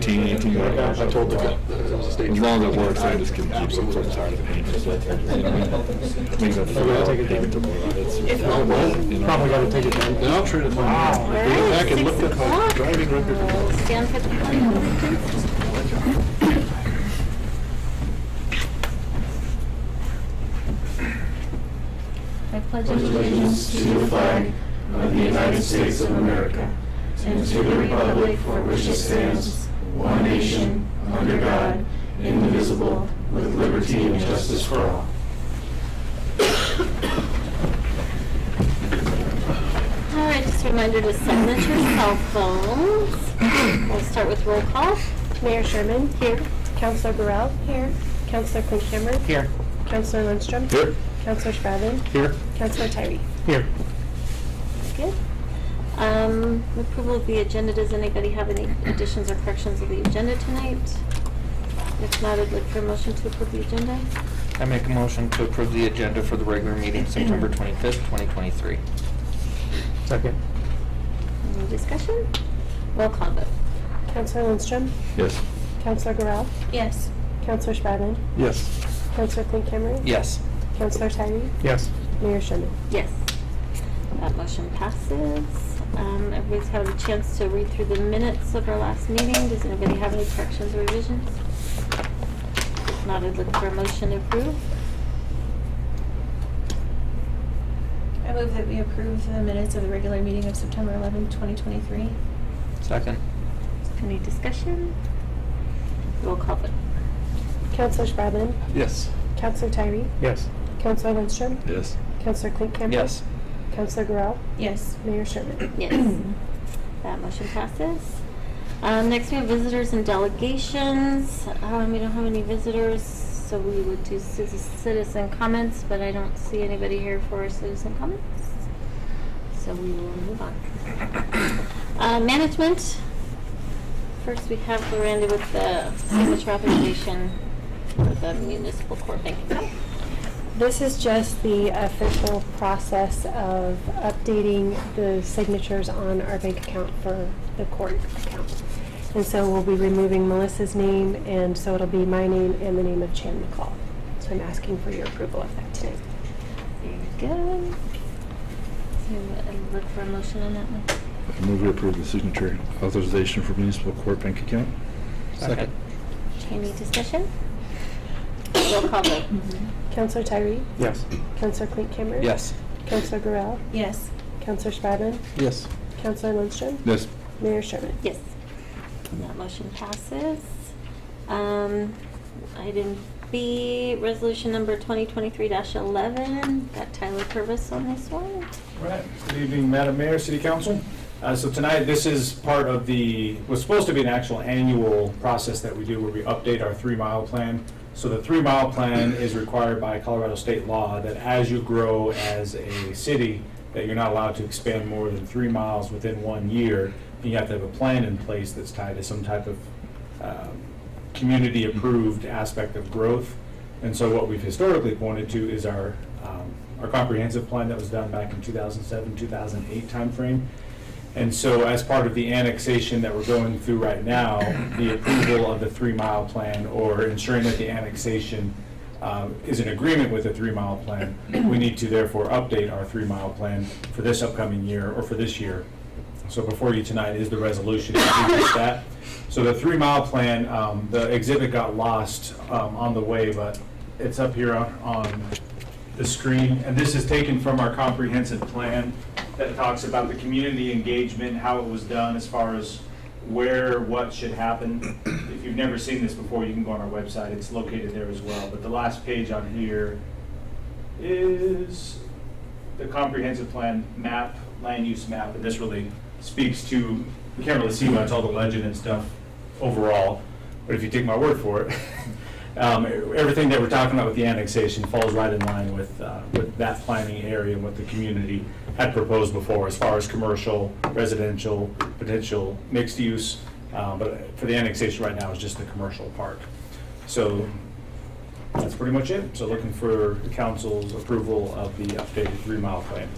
18, 18. I told the guy. As long as it works, I just can keep it. I'm so tired of painting it. You know what I mean? Make that gotta take it down. Probably got to take it down. Then I'll trade it for now. All Bring it right, back and look 6 at my o'clock. driving record. We'll stand for the pledge of allegiance. I pledge allegiance to the flag of the United States of America and to the republic for which it stands, one nation, under God, indivisible, with liberty and justice for all. All right, just a reminder to silence your cell phones. We'll start with roll call. Mayor Sherman. Here. Councilor Burrell. Here. Councilor Clint-Cameron. Here. Councilor Lindstrom. Here. Councilor Spradlin. Here. Councilor Tyree. Here. Good. Approval of the agenda. Does anybody have any additions or corrections of the agenda tonight? If not, I'd look for a motion to approve the agenda. I make a motion to approve the agenda for the regular meeting, September 25th, 2023. Second. Any discussion? Roll call vote. Councilor Lindstrom. Yes. Councilor Burrell. Yes. Councilor Spradlin. Yes. Councilor Clint-Cameron. Yes. Councilor Tyree. Yes. Mayor Sherman. Yes. That motion passes. Everybody's had a chance to read through the minutes of our last meeting. Does anybody have any corrections or revisions? If not, I'd look for a motion to approve. I move that we approve the minutes of the regular meeting of September 11th, 2023. Second. Any discussion? Roll call vote. Councilor Spradlin. Yes. Councilor Tyree. Yes. Councilor Lindstrom. Yes. Councilor Clint-Cameron. Yes. Councilor Burrell. Yes. Mayor Sherman. Yes. That motion passes. Next we have visitors and delegations. We don't have any visitors, so we would do citizen comments, but I don't see anybody here for citizen comments. So we will move on. Management. First we have Miranda with the signature authorization for the municipal court bank account. This is just the official process of updating the signatures on our bank account for the court account. And so we'll be removing Melissa's name, and so it'll be my name and the name of Chan McCall. So I'm asking for your approval of that tonight. Very good. So I look for a motion on that one. I move we approve the signature authorization for municipal court bank account. Second. Any discussion? Roll call vote. Councilor Tyree. Yes. Councilor Clint-Cameron. Yes. Councilor Burrell. Yes. Councilor Spradlin. Yes. Councilor Lindstrom. Yes. Mayor Sherman. Yes. That motion passes. Item B, resolution number 2023-11. Got Tyler Purvis on this one. Right. Good evening, Madam Mayor, City Council. So tonight, this is part of was supposed to be an actual annual process that we do where we update our 3-mile plan. So the 3-mile plan is required by Colorado state law that as you grow as a city, that you're not allowed to expand more than 3 miles within 1 year. And you have to have a plan in place that's tied to some type of community-approved aspect of growth. And so what we've historically pointed to is our comprehensive plan that was done back in 2007, 2008 timeframe. And so as part of the annexation that we're going through right now, the approval of the 3-mile plan or ensuring that the annexation is in agreement with the 3-mile plan, we need to therefore update our 3-mile plan for this upcoming year or for this year. So before you tonight is the resolution to do just that. So the 3-mile plan, the exhibit got lost on the way, but it's up here on the screen. And this is taken from our comprehensive plan that talks about the community engagement, how it was done as far as where, what should happen. If you've never seen this before, you can go on our website. It's located there as well. But the last page on here is the comprehensive plan map, land use map, and this really speaks to, you can't really see much, all the legend and stuff overall, but if you take my word for it, everything that we're talking about with the annexation falls right in line with that planning area and what the community had proposed before as far as commercial, residential, potential mixed use, but for the annexation right now is just the commercial part. So that's pretty much it. So looking for the council's approval of the updated 3-mile plan.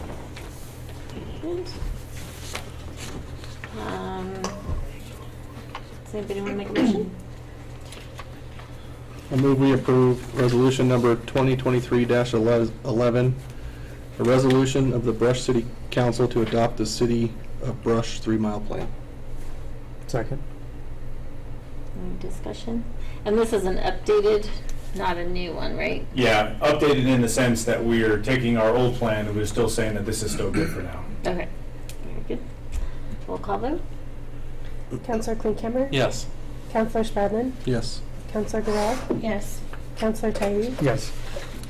Does anybody want to make a motion? I move we approve resolution number 2023-11, a resolution of the Brush City Council to adopt the City of Brush 3-mile plan. Second. Any discussion? And this is an updated, not a new one, right? Yeah, updated in the sense that we are taking our old plan and we're still saying that this is still good for now. Okay. Very good. Roll call vote? Counselor Klinkhammer. Yes. Counselor Spradlin. Yes. Counselor Garrell. Yes. Counselor Tyree. Yes.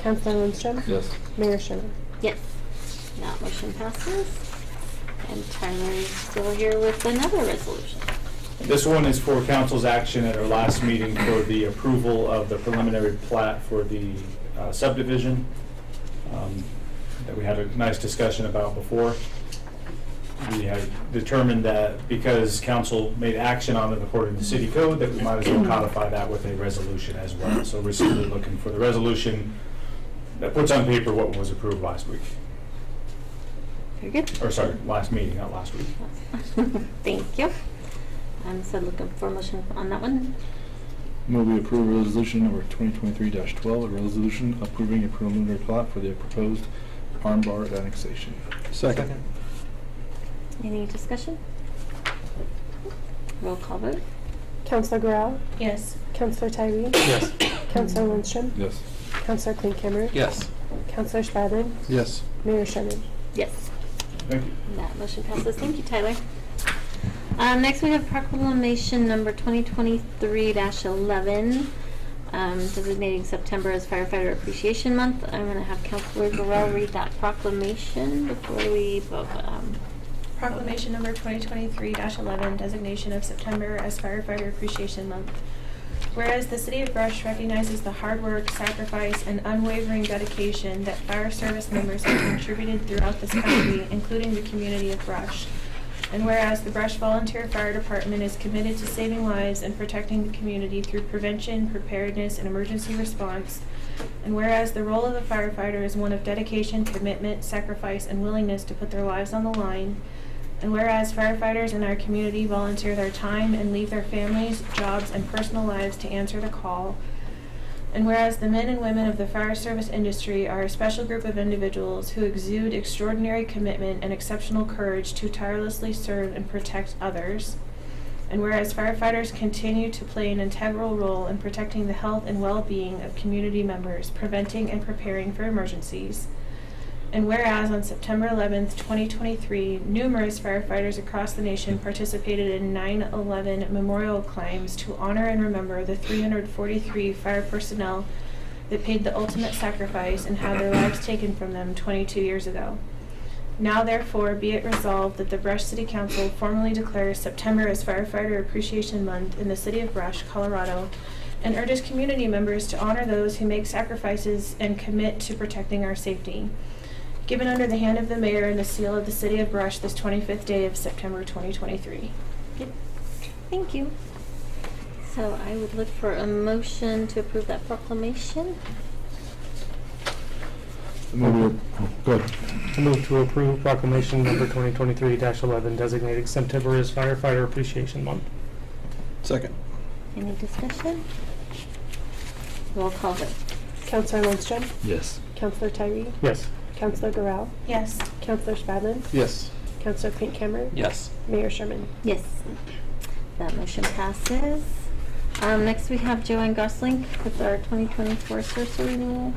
Counselor Lindstrom. Yes. Mayor Sherman. Yes. That motion passes. And Tyler is still here with another resolution. This one is for council's action at our last meeting for the approval of the preliminary plat for the subdivision that we had a nice discussion about before. We had determined that because council made action on it according to city code, that we might as well codify that with a resolution as well. So we're simply looking for the resolution that puts on paper what was approved last week. Very good. Or sorry, last meeting, not last week. Thank you. So looking for a motion on that one. Move we approve resolution number 2023-12, a resolution approving a preliminary plat for the proposed arm bar annexation. Second. Any discussion? Roll call vote? Counselor Garrell. Yes. Counselor Tyree. Yes. Counselor Lindstrom. Yes. Counselor Klinkhammer. Yes. Counselor Spradlin. Yes. Mayor Sherman. Yes. Thank you. That motion passes. Thank you, Tyler. Next, we have proclamation number 2023-11, designating September as Firefighter Appreciation Month. I'm going to have Councilor Burrell read that proclamation before we vote. Proclamation number 2023-11, designation of September as Firefighter Appreciation Month. Whereas the City of Brush recognizes the hard work, sacrifice, and unwavering dedication that fire service members have contributed throughout this country, including the community of Brush. And whereas the Brush Volunteer Fire Department is committed to saving lives and protecting the community through prevention, preparedness, and emergency response. And whereas the role of a firefighter is one of dedication, commitment, sacrifice, and willingness to put their lives on the line. And whereas firefighters in our community volunteer their time and leave their families, jobs, and personal lives to answer the call. And whereas the men and women of the fire service industry are a special group of individuals who exude extraordinary commitment and exceptional courage to tirelessly serve and protect others. And whereas firefighters continue to play an integral role in protecting the health and well-being of community members, preventing and preparing for emergencies. And whereas on September 11th, 2023, numerous firefighters across the nation participated in 9/11 memorial climbs to honor and remember the 343 fire personnel that paid the ultimate sacrifice and had their lives taken from them 22 years ago. Now therefore be it resolved that the Brush City Council formally declares September as Firefighter Appreciation Month in the City of Brush, Colorado, and urges community members to honor those who make sacrifices and commit to protecting our safety. Given under the hand of the mayor and the seal of the City of Brush this 25th day of September 2023. Yep. Thank you. So I would look for a motion to approve that proclamation. Move we, go ahead. I move to approve proclamation number 2023-11, designating September as Firefighter Appreciation Month. Second. Any discussion? Roll call vote. Counselor Lindstrom. Yes. Counselor Tyree. Yes. Counselor Garrell. Yes. Counselor Spradlin. Yes. Counselor Klinkhammer. Yes. Mayor Sherman. Yes. That motion passes. Next we have Joanne Gosling with our 2024 SRSA renewal.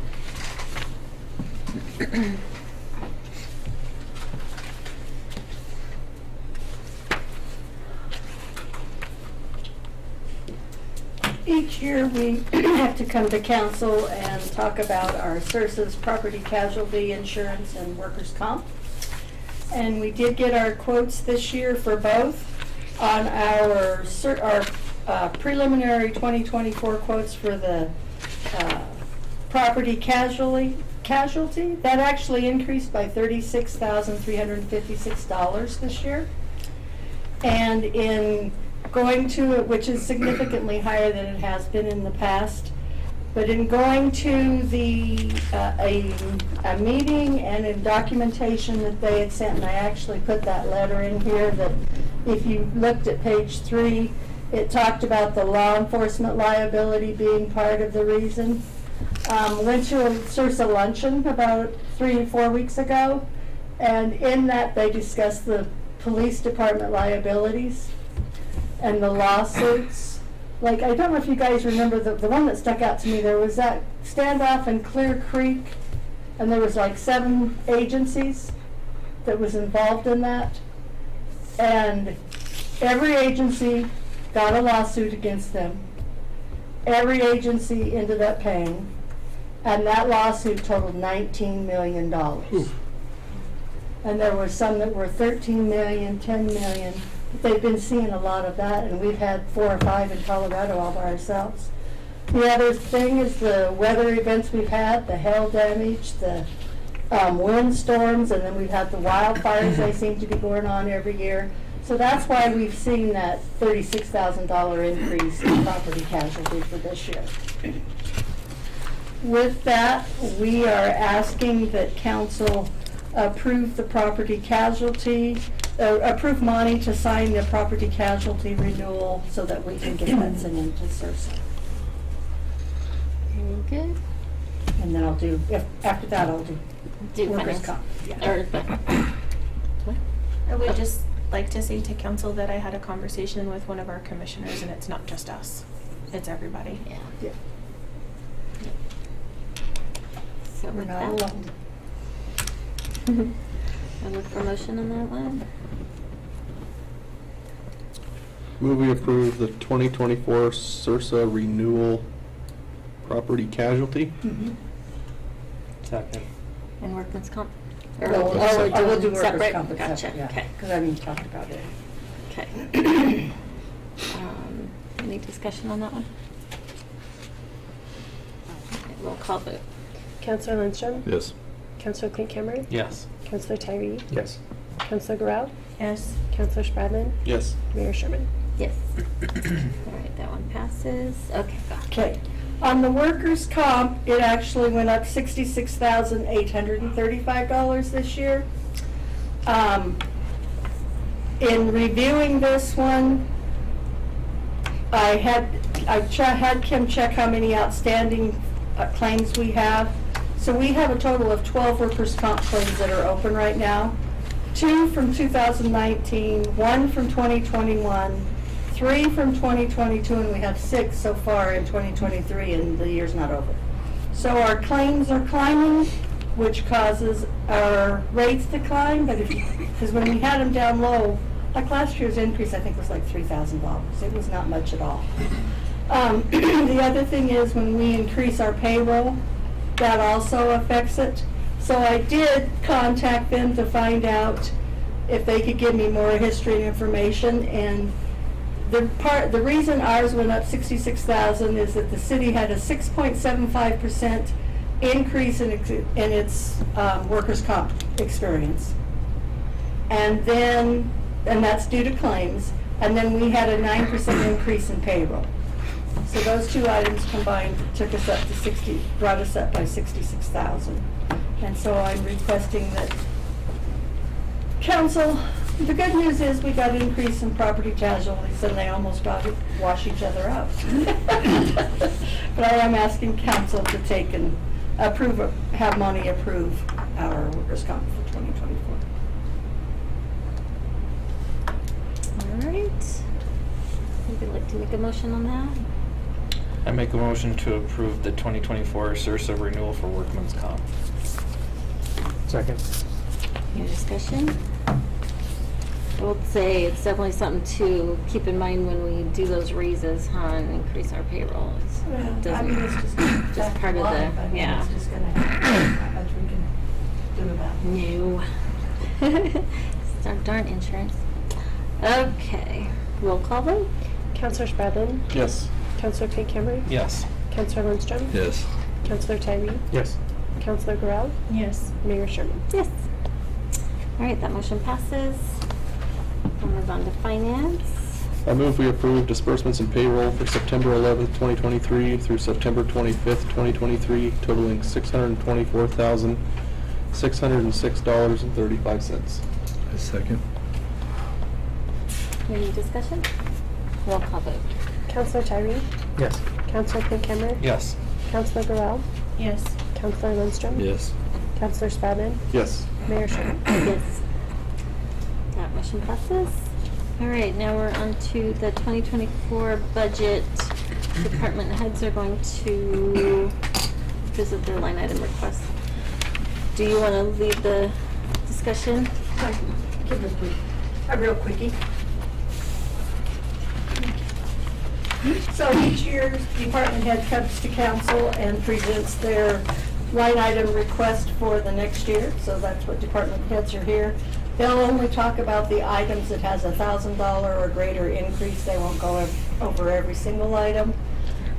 Each year, we have to come to council and talk about our CERSA's property casualty insurance and workers' comp. And we did get our quotes this year for both. On our preliminary 2024 quotes for the property casualty, that actually increased by $36,356 this year. And in going to it, which is significantly higher than it has been in the past, but in going to the a meeting and in documentation that they had sent, and I actually put that letter in here, that if you looked at page 3, It talked about the law enforcement liability being part of the reason. Went to a Sursa luncheon about 3 or 4 weeks ago, and in that they discussed the police department liabilities and the lawsuits. Like, I don't know if you guys remember, the one that stuck out to me, there was that standoff in Clear Creek, and there was like 7 agencies that was involved in that. And every agency got a lawsuit against them. Every agency ended up paying, and that lawsuit totaled $19 million. And there were some that were 13 million, 10 million. They've been seeing a lot of that, and we've had 4 or 5 in Colorado all by ourselves. The other thing is the weather events we've had, the hail damage, the wind storms, and then we've had the wildfires. They seem to be going on every year. So that's why we've seen that $36,000 increase in property casualty for this year. With that, we are asking that council approve the property casualty, approve Monty to sign the property casualty renewal so that we can get that sent into Sursa. Very good. And then I'll do, after that, I'll do workers' finance. comp. Yeah. Or, what? I would just like to say to council that I had a conversation with one of our commissioners, and it's not just us. It's everybody. Yeah. Yeah. So We're with not that, alone. I look for motion on that one. Move we approve the 2024 Sursa renewal property casualty. Mhm. Second. And workman's comp? Or No, we're I will do doing workers' separate? comp, Gotcha, separate, yeah, okay. because I haven't even talked about it. Okay. Any discussion on that one? Okay, roll call vote. Counselor Lindstrom? Yes. Counselor Clint Cameron? Yes. Counselor Tyree? Yes. Counselor Garrell? Yes. Counselor Spradlin? Yes. Mayor Sherman? Yes. All right, that one passes. Okay, go. Okay. On the workers' comp, it actually went up $66,835 this year. In reviewing this one, I had Kim check how many outstanding claims we have. So we have a total of 12 workers' comp claims that are open right now. 2 from 2019, 1 from 2021, 3 from 2022, and we have 6 so far in 2023, and the year's not over. So our claims are climbing, which causes our rates to climb, but because when we had them down low, like last year's increase, I think was like $3,000. It was not much at all. The other thing is when we increase our payroll, that also affects it. So I did contact them to find out if they could give me more history and information, and the reason ours went up 66,000 is that the city had a 6.75% increase in its workers' comp experience, and that's due to claims, and then we had a 9% increase in payroll. So those 2 items combined took us up to brought us up by 66,000. And so I'm requesting that council, the good news is we got an increase in property casualties, and they almost got to wash each other out. But I am asking council to take and have Monty approve our workers' comp for 2024. All right. Would you like to make a motion on that? I make a motion to approve the 2024 Sursa renewal for workman's comp. Second. Any discussion? I would say it's definitely something to keep in mind when we do those raises, and increase our payroll. It doesn't, just part of the, yeah. It's just gonna happen. Not much we can do about it. No. It's our darn insurance. Okay, roll call vote? Counselor Spradlin? Yes. Counselor Clint Cameron? Yes. Counselor Lindstrom? Yes. Counselor Tyree? Yes. Counselor Garrell? Yes. Mayor Sherman? Yes. All right, that motion passes. We'll move on to finance. I move we approve disbursements and payroll for September 11th, 2023 through September 25th, 2023, totaling $624,606.35. A second. Any discussion? Roll call vote. Counselor Tyree? Yes. Counselor Pinkhammer? Yes. Counselor Burrell? Yes. Counselor Lindstrom? Yes. Counselor Spellman? Yes. Mayor Sherman? Yes. That motion passes. All right, now we're on to the 2024 budget. Department heads are going to visit their line item requests. Do you want to lead the discussion? Give a real quickie. So each year, department head comes to council and presents their line item request for the next year. So that's what department heads are here. They'll only talk about the items that has $1,000 or greater increase. They won't go over every single item.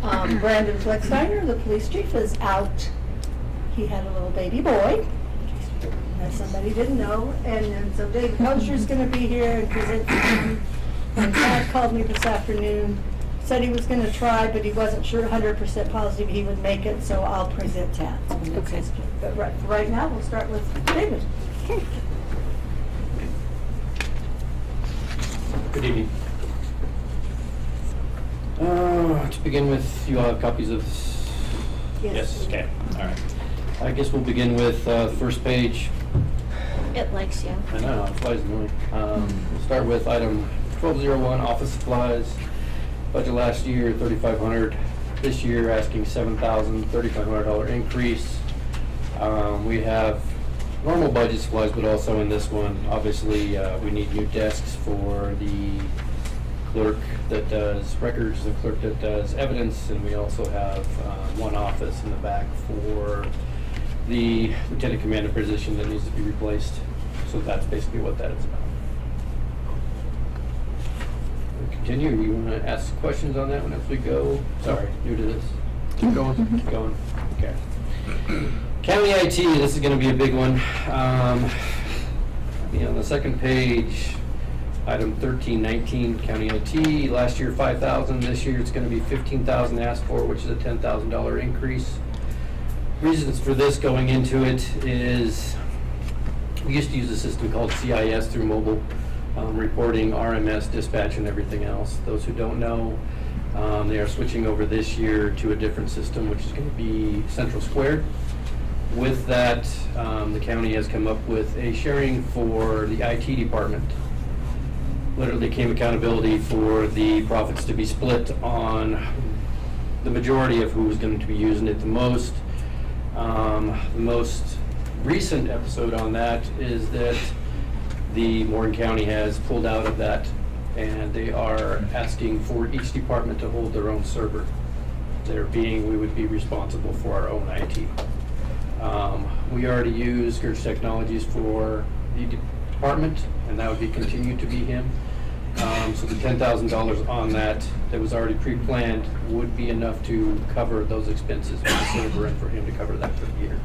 Brandon Flecksteiner, the police chief, is out. He had a little baby boy, as somebody didn't know. And then so Dave Kosher's going to be here and present to him. And Todd called me this afternoon, said he was going to try, but he wasn't sure 100% positive he would make it, so I'll present Tad. Okay. But right now, we'll start with David. Okay. Good evening. To begin with, you all have copies of this? Yes, okay, all right. I guess we'll begin with the first page. It likes you. I know, it flies annoying. We'll start with item 1201, office supplies. Budget last year, $3,500. This year, asking $7,000, $3,500 increase. We have normal budget supplies, but also in this one, obviously, we need new desks for the clerk that does records, the clerk that does evidence, and we also have one office in the back for the lieutenant commander position that needs to be replaced. So that's basically what that is about. We'll continue. You want to ask questions on that one as we go? Sorry, new to this. Keep going. Keep going. Okay. County IT, this is going to be a big one. On the second page, item 1319, County IT. Last year, $5,000. This year, it's going to be $15,000 asked for, which is a $10,000 increase. Reasons for this going into it is we used to use a system called CIS through mobile reporting, RMS, dispatch, and everything else. Those who don't know, they are switching over this year to a different system, which is going to be Central Squared. With that, the county has come up with a sharing for the IT department. Literally came accountability for the profits to be split on the majority of who was going to be using it the most. The most recent episode on that is that the Morgan County has pulled out of that, and they are asking for each department to hold their own server. There being, we would be responsible for our own IT. We already use Scourge Technologies for the department, and that would be continued to be him. So the $10,000 on that was already pre-planned would be enough to cover those expenses for the server and for him to cover that for the year.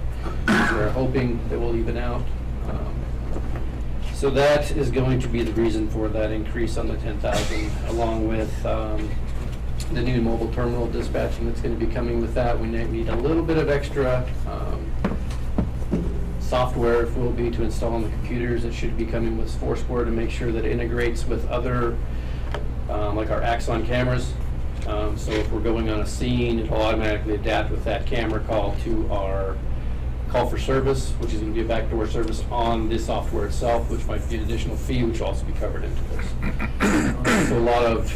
So we're hoping that we'll even out. So that is going to be the reason for that increase on the $10,000, along with the new mobile terminal dispatching that's going to be coming with that. We need a little bit of extra software, if will be, to install on the computers. It should be coming with Foursquare to make sure that it integrates with other, like our Axon cameras. So if we're going on a scene, it'll automatically adapt with that camera call to our call for service, which is going to be a backdoor service on this software itself, which might be an additional fee, which will also be covered into this. So a lot of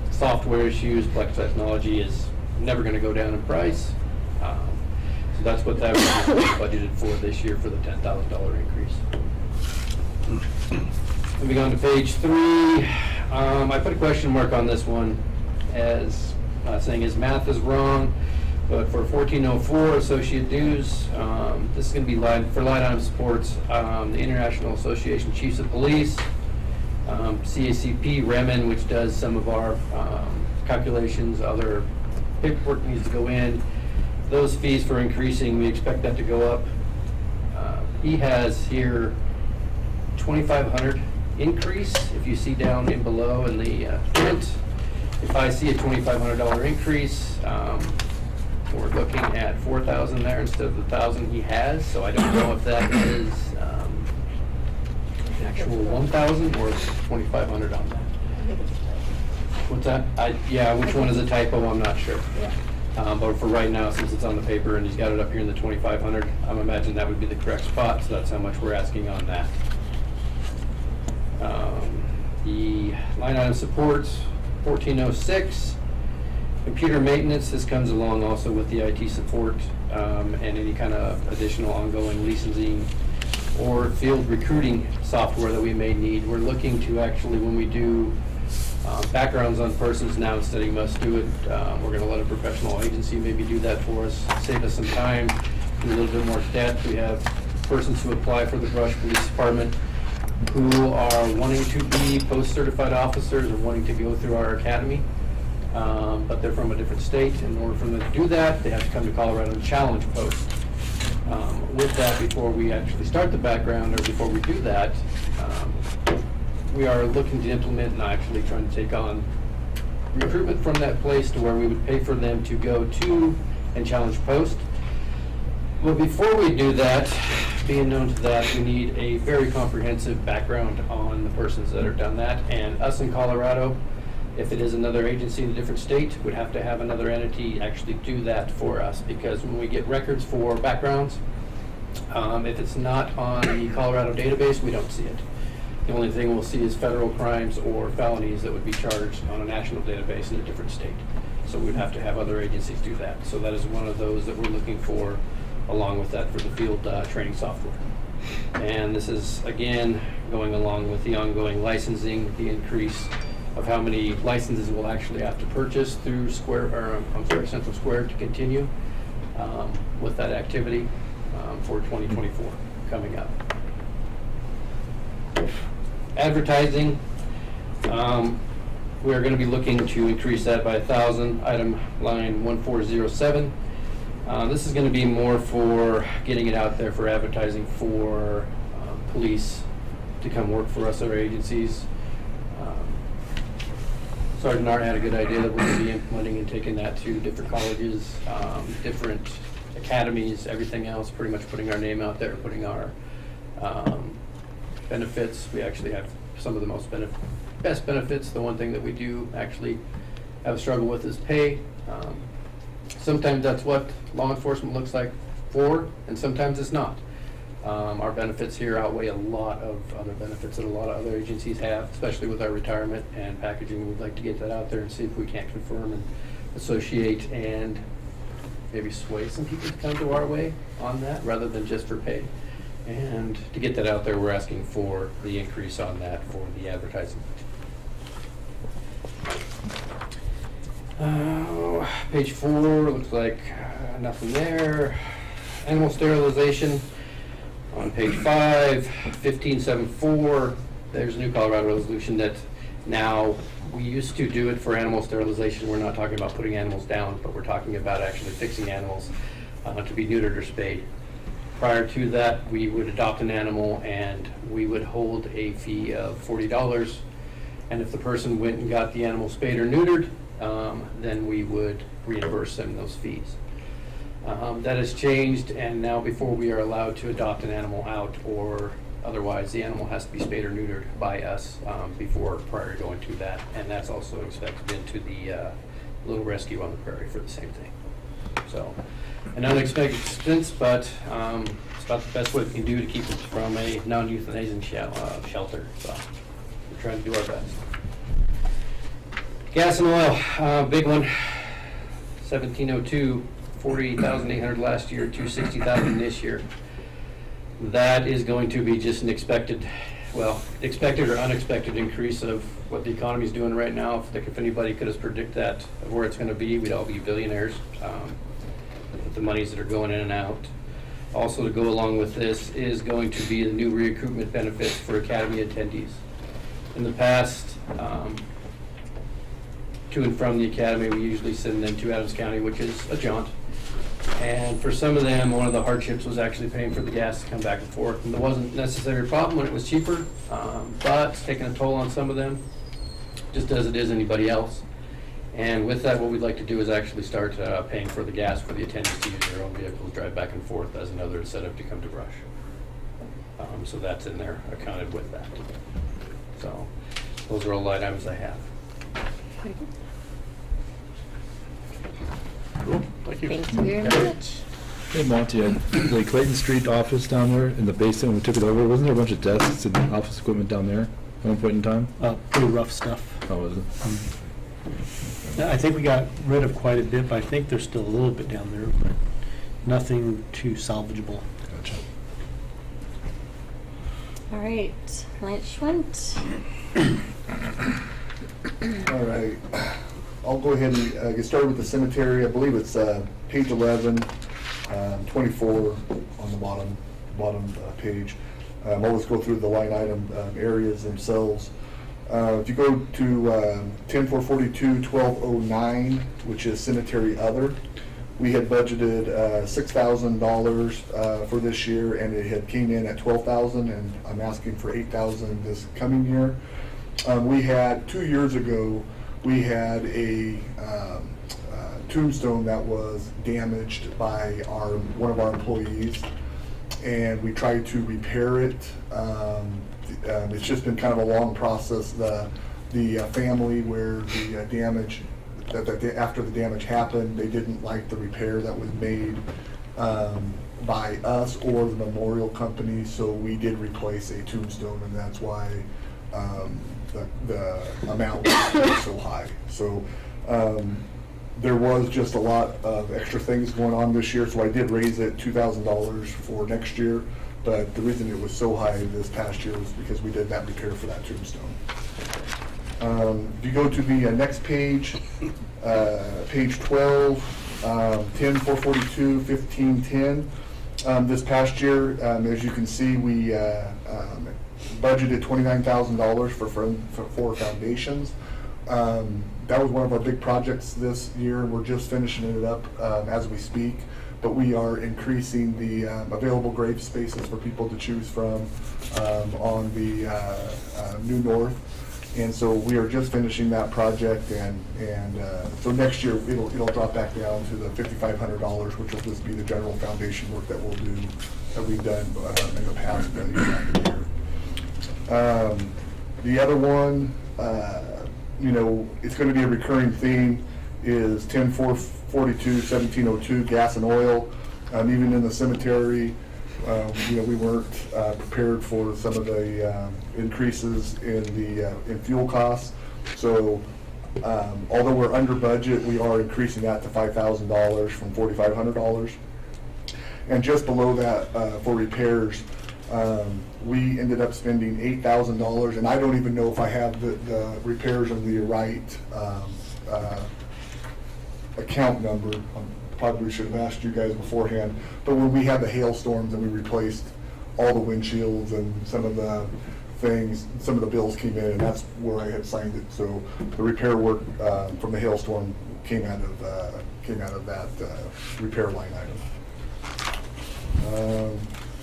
software issues. Plex Technology is never going to go down in price. So that's what that was budgeted for this year for the $10,000 increase. Moving on to page 3, I put a question mark on this one as saying his math is wrong, but for 1404 associate dues, this is going to be for line item supports the International Association Chiefs of Police, CACP, Remen, which does some of our calculations, other paperwork needs to go in. Those fees for increasing, we expect that to go up. He has here $2,500 increase. If you see down in below in the print, if I see a $2,500 increase, we're looking at $4,000 there instead of the $1,000 he has. So I don't know if that is actual $1,000 or $2,500 on that. What's that? Yeah, which one is a typo, I'm not sure. Yeah. But for right now, since it's on the paper and he's got it up here in the 2,500, I'm imagining that would be the correct spot, so that's how much we're asking on that. The line item supports 1406. Computer maintenance, this comes along also with the IT support and any kind of additional ongoing licensing or field recruiting software that we may need. We're looking to actually, when we do backgrounds on persons now, instead of must do it, we're going to let a professional agency maybe do that for us, save us some time, do a little bit more depth. We have persons who apply for the Brush Police Department who are wanting to be post-certified officers or wanting to go through our academy, but they're from a different state. In order for them to do that, they have to come to Colorado and challenge post. With that, before we actually start the background or before we do that, we are looking to implement and actually trying to take on recruitment from that place to where we would pay for them to go to and challenge post. Well, before we do that, being known to that, we need a very comprehensive background on the persons that have done that. And us in Colorado, if it is another agency in a different state, would have to have another entity actually do that for us, because when we get records for backgrounds, if it's not on the Colorado database, we don't see it. The only thing we'll see is federal crimes or felonies that would be charged on a national database in a different state. So we'd have to have other agencies do that. So that is one of those that we're looking for, along with that for the field training software. And this is, again, going along with the ongoing licensing, the increase of how many licenses we'll actually have to purchase through Central Square to continue with that activity for 2024 coming up. Advertising, we are going to be looking to increase that by 1,000, item line 1407. This is going to be more for getting it out there for advertising for police to come work for us at our agencies. Sergeant Art had a good idea that we're going to be implementing and taking that to different colleges, different academies, everything else, pretty much putting our name out there, putting our benefits. We actually have some of the best benefits. The one thing that we do actually have a struggle with is pay. Sometimes that's what law enforcement looks like for, and sometimes it's not. Our benefits here outweigh a lot of other benefits that a lot of other agencies have, especially with our retirement and packaging. We'd like to get that out there and see if we can't confirm and associate and maybe sway some people to come to our way on that rather than just for pay. And to get that out there, we're asking for the increase on that for the advertising. Page 4, looks like nothing there. Animal sterilization. On page 5, 1574, there's a new Colorado resolution that now, we used to do it for animal sterilization. We're not talking about putting animals down, but we're talking about actually fixing animals to be neutered or spayed. Prior to that, we would adopt an animal and we would hold a fee of $40. And if the person went and got the animal spayed or neutered, then we would reimburse them those fees. That has changed, and now before we are allowed to adopt an animal out or otherwise, the animal has to be spayed or neutered by us prior to going to that. And that's also expected into the Little Rescue on the Prairie for the same thing. So, an unexpected expense, but it's about the best way we can do to keep it from a non-euthanizing shelter. So, we're trying to do our best. Gas and oil, big one, 1702. 48,800 last year, 260,000 this year. That is going to be just an expected or unexpected increase of what the economy is doing right now. If anybody could have predicted that of where it's going to be, we'd all be billionaires with the monies that are going in and out. Also, to go along with this is going to be the new recruitment benefits for academy attendees. In the past, to and from the academy, we usually send them to Adams County, which is a jaunt. And for some of them, one of the hardships was actually paying for the gas to come back and forth. And there wasn't necessarily a problem when it was cheaper, but it's taking a toll on some of them, just as it is anybody else. And with that, what we'd like to do is actually start paying for the gas for the attendees to use their own vehicles, drive back and forth as another incentive to come to Brush. So that's in there, accounted with that. So those are all items I have. Cool, thank you. Thank you very much. Hey Monty, the Clayton Street office down there in the basement, when we took it over, wasn't there a bunch of desks and office equipment down there at one point in time? Pretty rough stuff. Oh, was it? I think we got rid of quite a bit, but I think there's still a little bit down there, but nothing too salvageable. Gotcha. All right, Lance Schwint. All right, I'll go ahead and get started with the cemetery. I believe it's page 11, 24 on the bottom page. I'll just go through the line item areas themselves. If you go to 10-442-1209, which is cemetery other, we had budgeted $6,000 for this year, and it had came in at $12,000, and I'm asking for $8,000 this coming year. We had 2 years ago, we had a tombstone that was damaged by one of our employees, and we tried to repair it. It's just been kind of a long process. The family where the damage, after the damage happened, they didn't like the repair that was made by us or the memorial company, so we did replace a tombstone, and that's why the amount was so high. So there was just a lot of extra things going on this year, so I did raise it $2,000 for next year. But the reason it was so high this past year was because we did that repair for that tombstone. If you go to the next page, page 12, 10-442-1510. This past year, as you can see, we budgeted $29,000 for foundations. That was one of our big projects this year, and we're just finishing it up as we speak. But we are increasing the available grave spaces for people to choose from on the New North. And so we are just finishing that project, and so next year it'll drop back down to the $5,500, which will just be the general foundation work that we'll do, that we've done in the past year. The other one, it's going to be a recurring theme, is 10-442-1702, gas and oil. Even in the cemetery, we weren't prepared for some of the increases in fuel costs. So although we're under budget, we are increasing that to $5,000 from $4,500. And just below that, for repairs, we ended up spending $8,000, and I don't even know if I have the repairs of the right account number. Probably should have asked you guys beforehand, but when we had the hailstorms and we replaced all the windshields and some of the things, some of the bills came in, and that's where I had signed it. So the repair work from the hailstorm came out of that repair line item.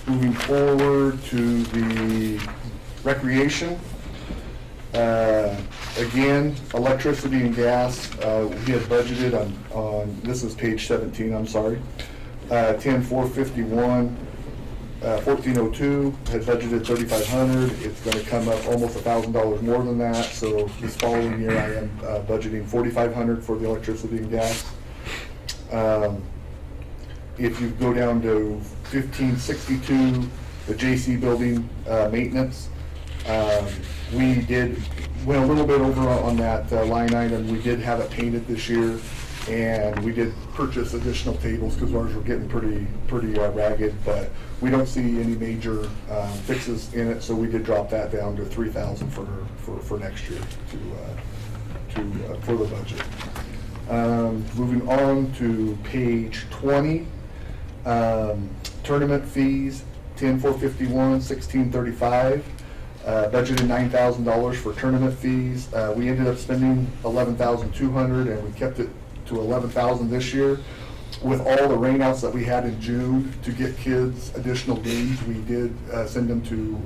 Moving forward to the recreation. Again, electricity and gas, we had budgeted on this is page 17, I'm sorry, 10-451, 1402, had budgeted $3,500. It's going to come up almost $1,000 more than that, so this following year I am budgeting $4,500 for the electricity and gas. If you go down to 1562, the JC building maintenance, we went a little bit over on that line item. We did have it painted this year, and we did purchase additional tables because ours were getting pretty ragged, but we don't see any major fixes in it, so we did drop that down to $3,000 for next year for the budget. Moving on to page 20, tournament fees, 10-451, 1635. Budgeted $9,000 for tournament fees. We ended up spending $11,200, and we kept it to $11,000 this year. With all the rainouts that we had in June to get kids additional games, we did send them to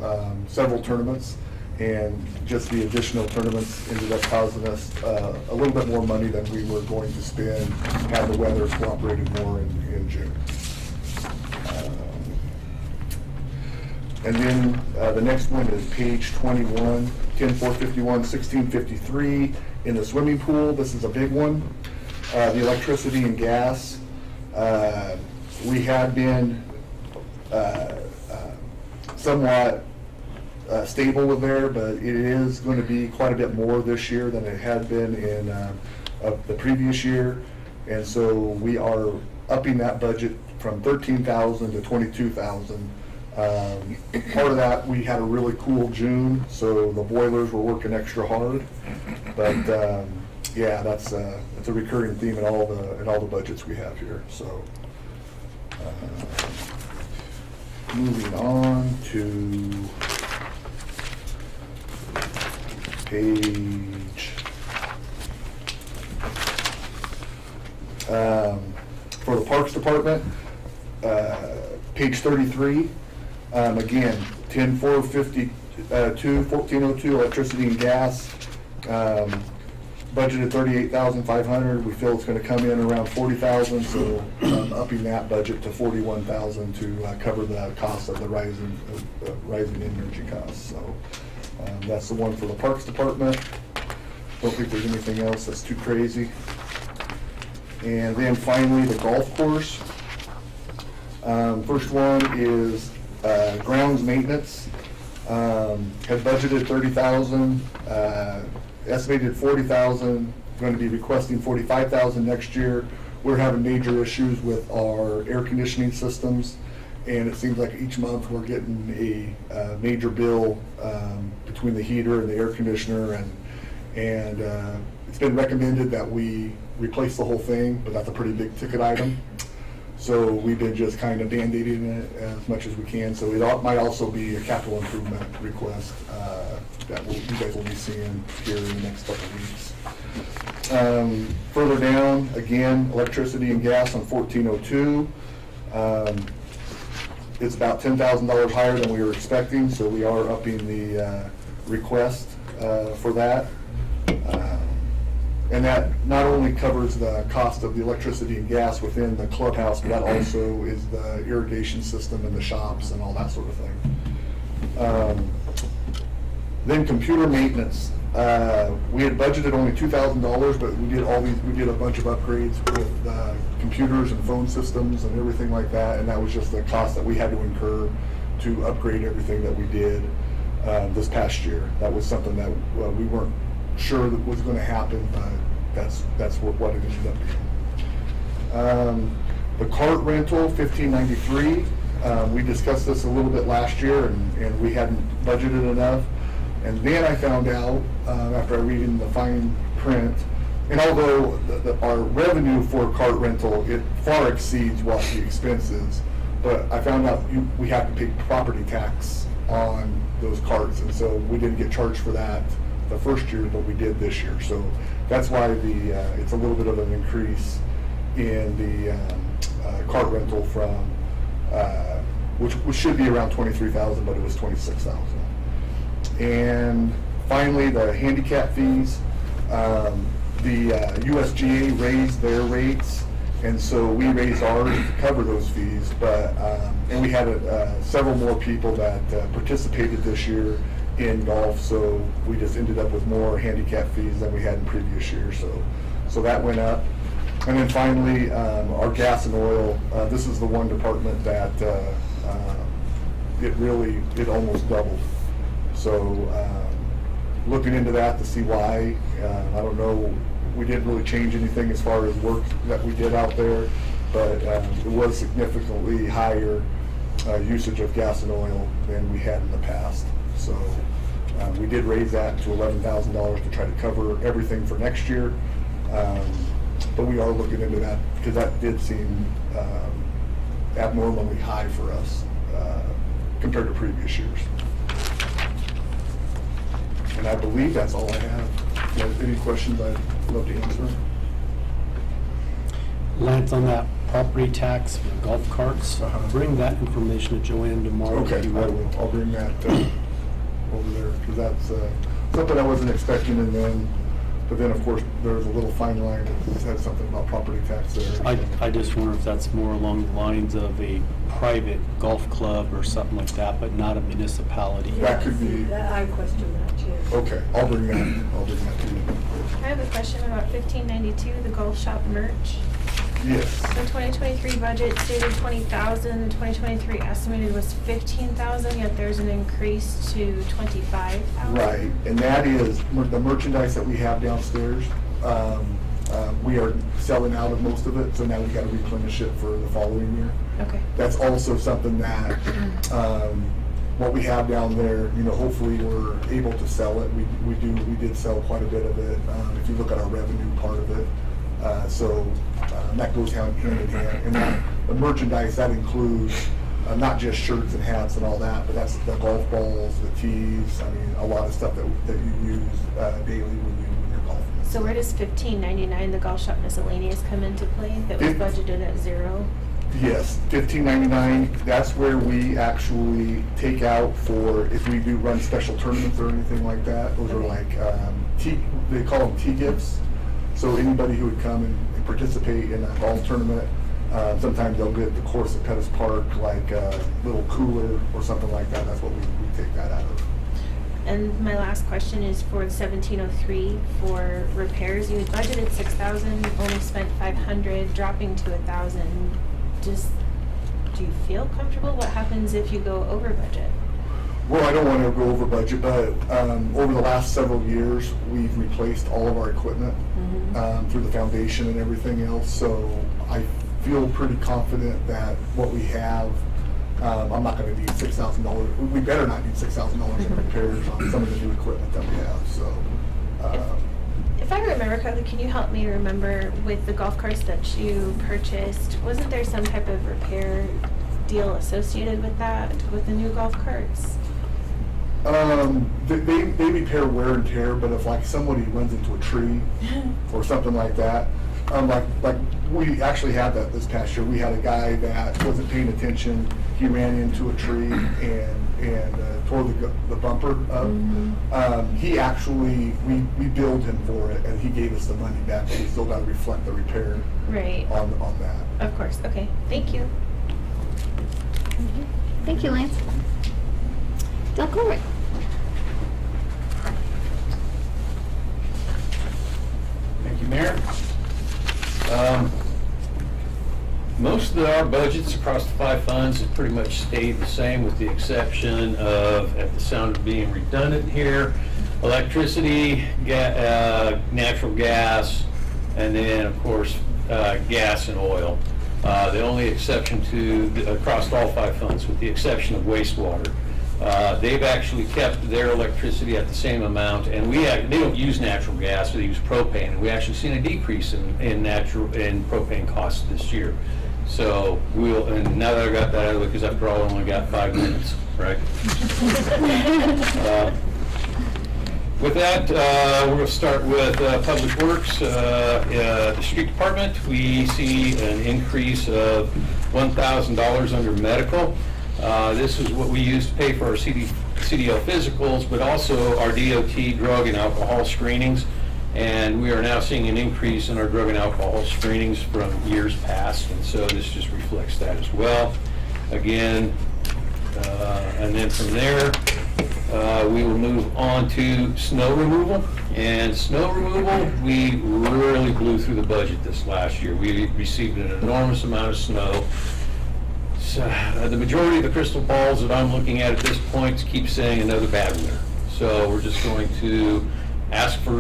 several tournaments, and just the additional tournaments ended up causing us a little bit more money than we were going to spend had the weather cooperated more in June. And then the next one is page 21, 10-451, 1653 in the swimming pool. This is a big one. The electricity and gas. We had been somewhat stable with there, but it is going to be quite a bit more this year than it had been in the previous year. And so we are upping that budget from $13,000 to $22,000. Part of that, we had a really cool June, so the boilers were working extra hard. But yeah, that's a recurring theme in all the budgets we have here. So moving on to page for the Parks Department, page 33. Again, 10-452, 1402 electricity and gas. Budgeted $38,500. We feel it's going to come in around $40,000, so upping that budget to $41,000 to cover the cost of the rising energy costs. So that's the one for the Parks Department. Don't think there's anything else that's too crazy. And then finally, the golf course. First one is grounds maintenance. Had budgeted $30,000, estimated $40,000. Going to be requesting $45,000 next year. We're having major issues with our air conditioning systems, and it seems like each month we're getting a major bill between the heater and the air conditioner, and it's been recommended that we replace the whole thing, but that's a pretty big ticket item. So we've been just kind of band-aiding it as much as we can. So it might also be a capital improvement request that you guys will be seeing here in the next couple of weeks. Further down, again, electricity and gas on 1402. It's about $10,000 higher than we were expecting, so we are upping the request for that. And that not only covers the cost of the electricity and gas within the clubhouse, but that also is the irrigation system in the shops and all that sort of thing. Then computer maintenance. We had budgeted only $2,000, but we did a bunch of upgrades with computers and phone systems and everything like that, and that was just the cost that we had to incur to upgrade everything that we did this past year. That was something that we weren't sure that was going to happen, but that's what it ended up being. The cart rental, $1,593. We discussed this a little bit last year, and we hadn't budgeted enough. And then I found out after reading the fine print, and although our revenue for cart rental, it far exceeds what the expense is, but I found out we have to pay property tax on those carts, and so we didn't get charged for that the first year, but we did this year. So that's why it's a little bit of an increase in the cart rental from which should be around $23,000, but it was $26,000. And finally, the handicap fees. The USGA raised their rates, and so we raised ours to cover those fees. But and we had several more people that participated this year in golf, so we just ended up with more handicap fees than we had in previous years. So that went up. And then finally, our gas and oil. This is the one department that it almost doubled. So looking into that to see why. I don't know. We didn't really change anything as far as work that we did out there, but it was significantly higher usage of gas and oil than we had in the past. So we did raise that to $11,000 to try to cover everything for next year. But we are looking into that because that did seem abnormally high for us compared to previous years. And I believe that's all I have. If you have any questions, I'd love to answer. Lance, on that property tax for golf carts, bring that information to Joanne tomorrow. Okay, I will. I'll bring that over there because that's something I wasn't expecting. And then But then, of course, there's a little fine line that says something about property tax there. I just wonder if that's more along the lines of a private golf club or something like that, but not a municipality. That could be. I question that too. Okay, I'll bring that to you. I have a question about 1592, the golf shop merch. Yes. The 2023 budget stated 20,000, the 2023 estimated was 15,000, yet there's an increase to 25,000. Right, and that is the merchandise that we have downstairs. We are selling out of most of it, so now we got to replenish it for the following year. Okay. That's also something that, what we have down there, you know, hopefully we're able to sell it. We did sell quite a bit of it, if you look at our revenue part of it. So that goes hand in hand. And then the merchandise, that includes not just shirts and hats and all that, but that's the golf balls, the tees, I mean, a lot of stuff that you use daily when you're golfing. So where does 1599, the golf shop miscellaneous, come into play that was budgeted at 0? Yes, $15.99, that's where we actually take out for, if we do run special tournaments or anything like that. Those are like, they call them T-gifts. So anybody who would come and participate in a golf tournament, sometimes they'll get the course at Pettis Park, like a little cooler or something like that. That's what we take that out of. And my last question is for 1703 for repairs. You had budgeted 6,000, only spent 500, dropping to 1,000. Do you feel comfortable? What happens if you go over budget? Well, I don't want to go over budget, but over the last several years, we've replaced all of our equipment through the foundation and everything else. So I feel pretty confident that what we have, I'm not going to need $6,000. We better not need $6,000 in repairs on some of the new equipment that we have. So. If I remember correctly, can you help me remember with the golf carts that you purchased, wasn't there some type of repair deal associated with that, with the new golf carts? They repair wear and tear, but if like somebody runs into a tree or something like that, like we actually had that this past year. We had a guy that wasn't paying attention. He ran into a tree and tore the bumper up. He actually, we billed him for it, and he gave us the money back, but we still got to reflect the repair on that. Of course. Okay. Thank you. Thank you, Lance. Del Corey. Thank you, Mayor. Most of our budgets across the 5 funds have pretty much stayed the same, with the exception of, at the sound of being redundant here, electricity, natural gas, and then, of course, gas and oil. The only exception across all 5 funds, with the exception of wastewater. They've actually kept their electricity at the same amount, and they don't use natural gas, they use propane. And we actually seen a decrease in propane costs this year. So and now that I got that out of the way, because after all, I only got 5 minutes, right? With that, we're going to start with Public Works, the Street Department. We see an increase of $1,000 under medical. This is what we use to pay for our CDL physicals, but also our DOT drug and alcohol screenings. And we are now seeing an increase in our drug and alcohol screenings from years past, and so this just reflects that as well. Again, and then from there, we will move on to snow removal. And snow removal, we really blew through the budget this last year. We received an enormous amount of snow. So, the majority of the crystal balls that I'm looking at this point keep saying another bad winter. So we're just going to ask for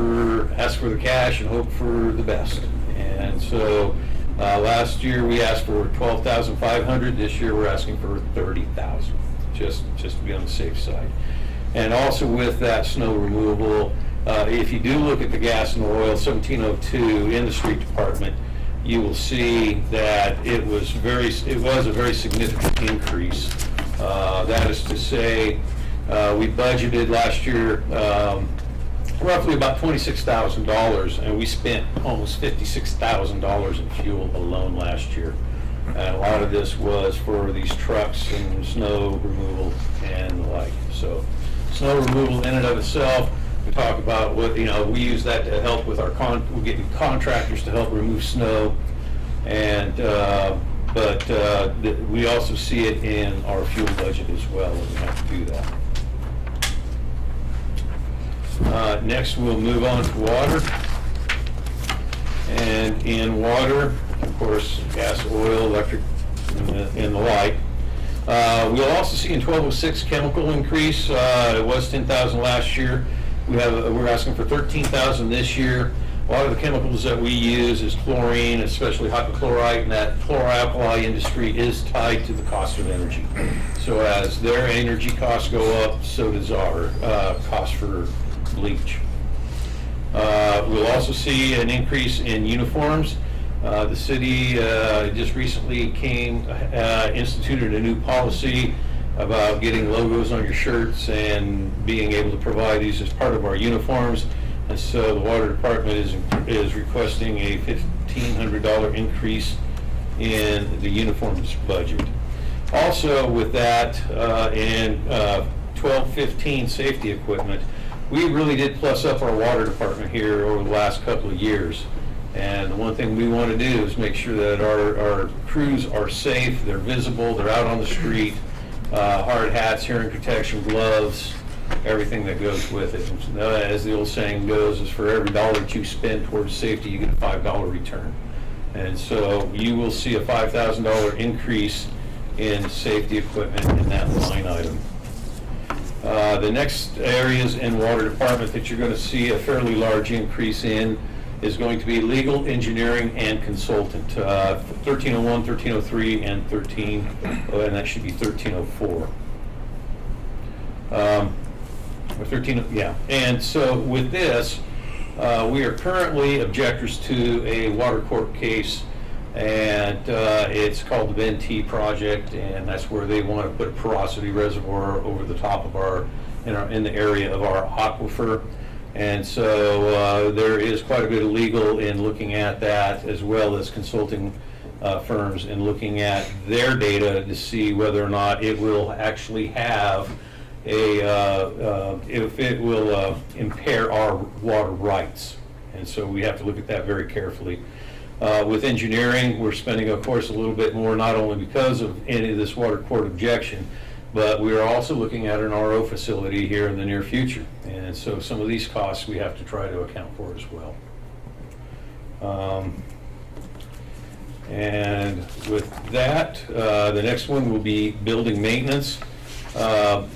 the cash and hope for the best. And so last year we asked for $12,500. This year we're asking for $30,000, just to be on the safe side. And also with that snow removal, if you do look at the gas and oil 1702 in the Street Department, you will see that it was a very significant increase. That is to say, we budgeted last year roughly about $26,000, and we spent almost $56,000 in fuel alone last year. And a lot of this was for these trucks and snow removal and the like. So snow removal in and of itself, We talk about what, we use that to help with we're getting contractors to help remove snow. And, but we also see it in our fuel budget as well, when we have to do that. Next, we'll move on to water. And in water, of course, gas, oil, electric, and the like. We'll also see in 1206 chemical increase. It was 10,000 last year. We're asking for 13,000 this year. A lot of the chemicals that we use is chlorine, especially hypochlorite, and that chlor-alkali industry is tied to the cost of energy. So as their energy costs go up, so does our cost for bleach. We'll also see an increase in uniforms. The city just recently instituted a new policy about getting logos on your shirts and being able to provide these as part of our uniforms. And so the water department is requesting a $1,500 increase in the uniforms budget. Also with that, in 1215 safety equipment, we really did plus up our water department here over the last couple of years. And the one thing we want to do is make sure that our crews are safe, they're visible, they're out on the street, hard hats, hearing protection, gloves, everything that goes with it. As the old saying goes, is for every dollar that you spend towards safety, you get a $5 return. And so you will see a $5,000 increase in safety equipment in that line item. The next areas in water department that you're going to see a fairly large increase in is going to be legal, engineering, and consultant. 1301, 1303, and 13, and that should be 1304. Or 13, yeah. And so with this, we are currently objectors to a water court case, and it's called the Bentee Project, and that's where they want to put a porosity reservoir over the top of in the area of our aquifer. And so there is quite a bit of legal in looking at that, as well as consulting firms and looking at their data to see whether or not it will actually have if it will impair our water rights. And so we have to look at that very carefully. With engineering, we're spending, of course, a little bit more, not only because of any of this water court objection, but we are also looking at an RO facility here in the near future. And so some of these costs we have to try to account for as well. And with that, the next one will be building maintenance.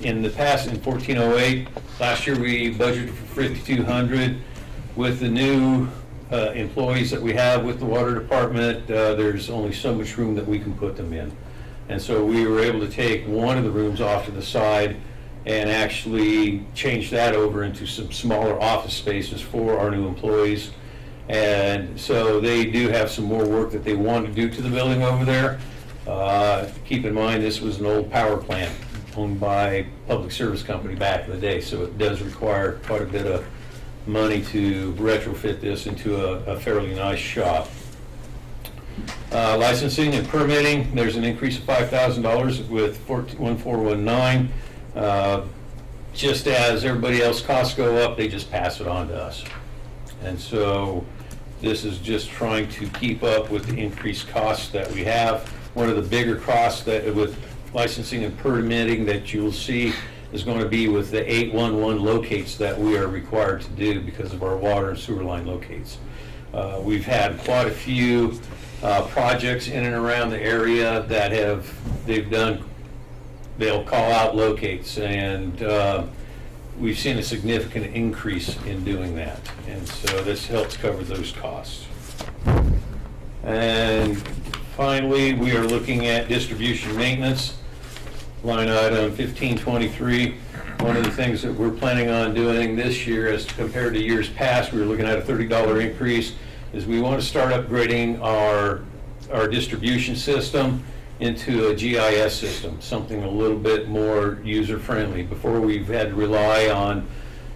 In the past, in 1408, last year we budgeted for 5,200. With the new employees that we have with the water department, there's only so much room that we can put them in. And so we were able to take one of the rooms off to the side and actually change that over into some smaller office spaces for our new employees. And so they do have some more work that they want to do to the building over there. Keep in mind, this was an old power plant owned by a public service company back in the day, so it does require quite a bit of money to retrofit this into a fairly nice shop. Licensing and permitting, there's an increase of $5,000 with 1419. Just as everybody else costs go up, they just pass it on to us. And so this is just trying to keep up with the increased costs that we have. One of the bigger costs that with licensing and permitting that you'll see is going to be with the 811 locates that we are required to do because of our water and sewer line locates. We've had quite a few projects in and around the area that they'll call out locates, and we've seen a significant increase in doing that, and so this helps cover those costs. And finally, we are looking at distribution maintenance, line item 1523. One of the things that we're planning on doing this year as compared to years past, we were looking at a $30 increase, is we want to start upgrading our distribution system into a GIS system, something a little bit more user-friendly. Before, we've had to rely on,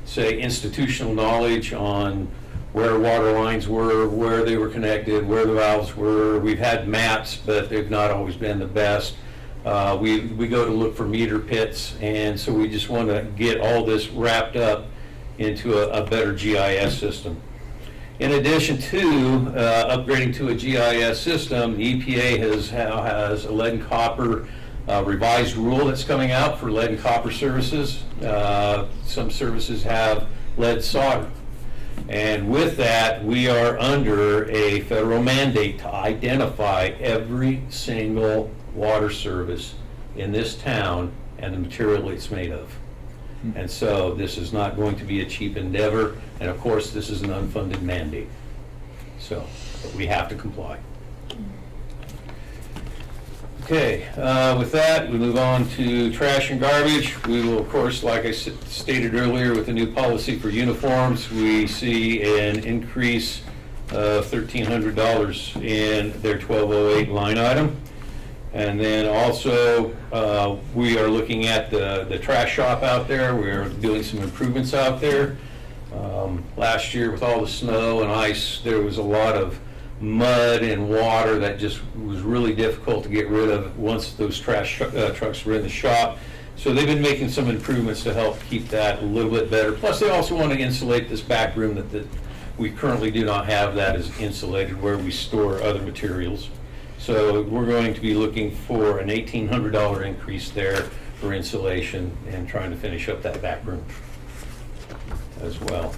say, institutional knowledge on where water lines were, where they were connected, where the valves were. We've had maps, but they've not always been the best. We go to look for meter pits, and so we just want to get all this wrapped up into a better GIS system. In addition to upgrading to a GIS system, the EPA now has a lead and copper revised rule that's coming out for lead and copper services. Some services have lead solder. And with that, we are under a federal mandate to identify every single water service in this town and the material it's made of. And so this is not going to be a cheap endeavor, and of course, this is an unfunded mandate. So we have to comply. Okay, with that, we move on to trash and garbage. We will, of course, like I stated earlier, with the new policy for uniforms, we see an increase of $1,300 in their 1208 line item. And then also, we are looking at the trash shop out there. We're doing some improvements out there. Last year, with all the snow and ice, there was a lot of mud and water that just was really difficult to get rid of once those trash trucks were in the shop. So they've been making some improvements to help keep that a little bit better. Plus, they also want to insulate this back room that we currently do not have that is insulated, where we store other materials. So we're going to be looking for an $1,800 increase there for insulation and trying to finish up that back room as well.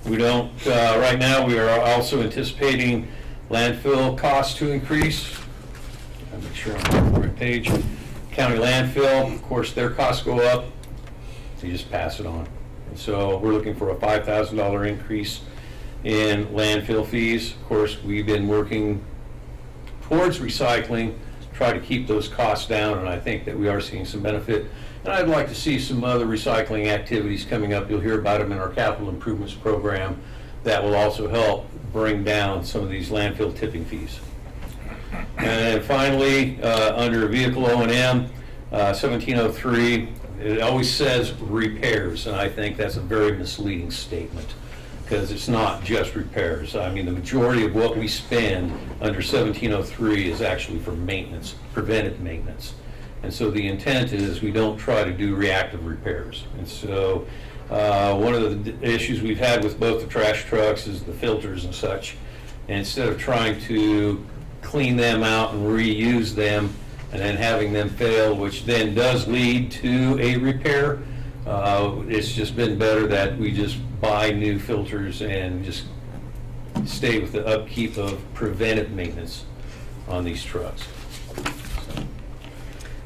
We don't, right now, we are also anticipating landfill costs to increase. I'll make sure I'm on the right page. County landfill, of course, their costs go up, so you just pass it on. And so we're looking for a $5,000 increase in landfill fees. Of course, we've been working towards recycling, try to keep those costs down, and I think that we are seeing some benefit. And I'd like to see some other recycling activities coming up. You'll hear about them in our capital improvements program that will also help bring down some of these landfill tipping fees. And then finally, under vehicle O&M, 1703, it always says repairs, and I think that's a very misleading statement, because it's not just repairs. I mean, the majority of what we spend under 1703 is actually for maintenance, preventive maintenance. And so the intent is we don't try to do reactive repairs. And so one of the issues we've had with both the trash trucks is the filters and such. And instead of trying to clean them out and reuse them and then having them fail, which then does lead to a repair, it's just been better that we just buy new filters and just stay with the upkeep of preventive maintenance on these trucks.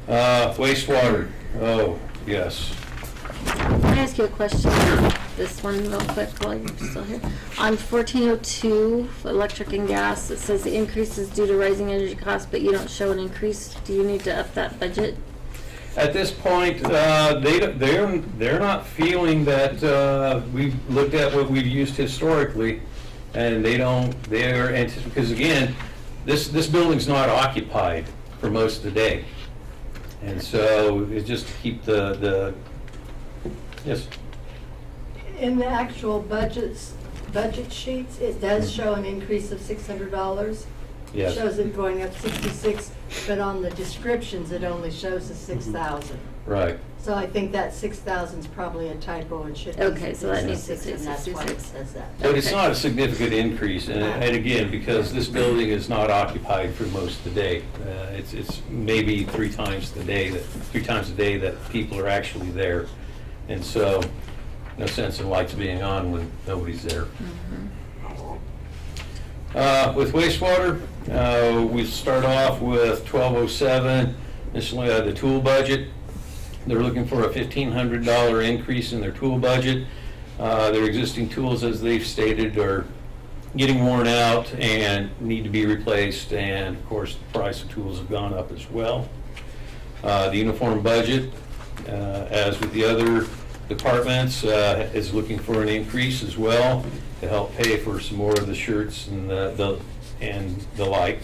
Wastewater, oh, yes. Can I ask you a question on this one real quick while you're still here? On 1402, electric and gas, it says the increase is due to rising energy costs, but you don't show an increase. Do you need to up that budget? At this point, they're not feeling that we've looked at what we've used historically, and they're because again, this building's not occupied for most of the day. And so it's just to keep yes. In the actual budget sheets, it does show an increase of $600. Yes. It shows it going up 66, but on the descriptions, it only shows the 6,000. Right. So I think that 6,000 is probably a typo and should be Okay, so that needs to 66, say and that's why it 66. says that. But it's not a significant increase, and again, because this building is not occupied for most of the day. It's maybe three times a day that people are actually there. And so, no sense in lights being on when nobody's there. With wastewater, we start off with 1207, initially the tool budget. They're looking for a $1,500 increase in their tool budget. Their existing tools, as they've stated, are getting worn out and need to be replaced, and of course the price of tools have gone up as well. The uniform budget, as with the other departments, is looking for an increase as well to help pay for some more of the shirts and the like,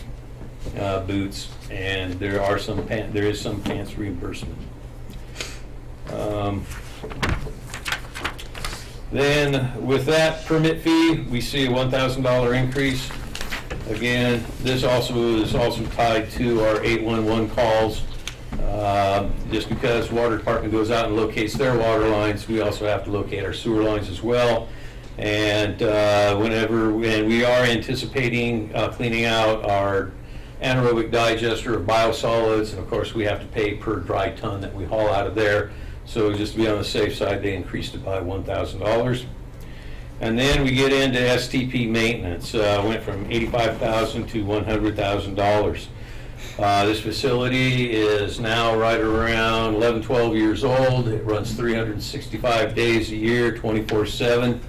boots, and there is some pants reimbursement. Then with that permit fee, we see a $1,000 increase. Again, this is also tied to our 811 calls. Just because water department goes out and locates their water lines, we also have to locate our sewer lines as well. And and we are anticipating cleaning out our anaerobic digester of biosolids, and of course we have to pay per dry ton that we haul out of there. So just to be on the safe side, they increased it by $1,000. And then we get into STP maintenance. Went from $85,000 to $100,000. This facility is now right around 11, 12 years old. It runs 365 days a year, 24/7.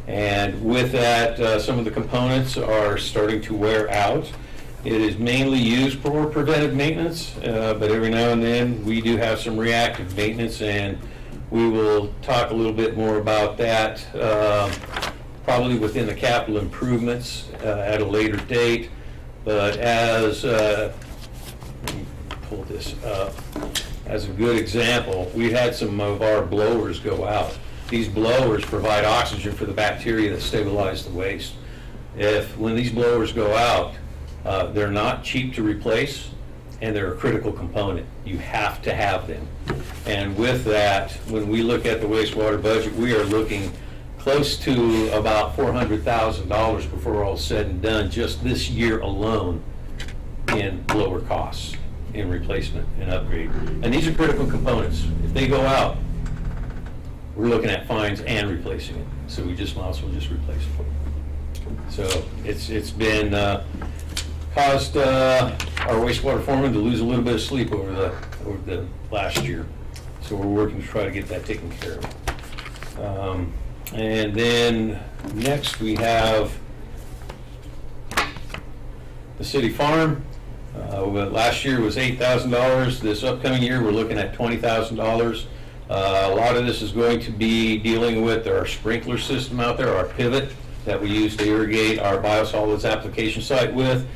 And with that, some of the components are starting to wear out. It is mainly used for preventive maintenance, but every now and then we do have some reactive maintenance, and we will talk a little bit more about that probably within the capital improvements at a later date. But as let me pull this up. As a good example, we had some of our blowers go out. These blowers provide oxygen for the bacteria that stabilize the waste. When these blowers go out, they're not cheap to replace, and they're a critical component. You have to have them. And with that, when we look at the wastewater budget, we are looking close to about $400,000 before all said and done, just this year alone, in blower costs, in replacement and upgrade. And these are critical components. If they go out, we're looking at fines and replacing it. So we just might as well just replace it. So it's been caused our wastewater foreman to lose a little bit of sleep over the last year. So we're working to try to get that taken care of. And then next we have the city farm. Last year was $8,000. This upcoming year we're looking at $20,000. A lot of this is going to be dealing with our sprinkler system out there, our pivot that we use to irrigate our biosolids application site with.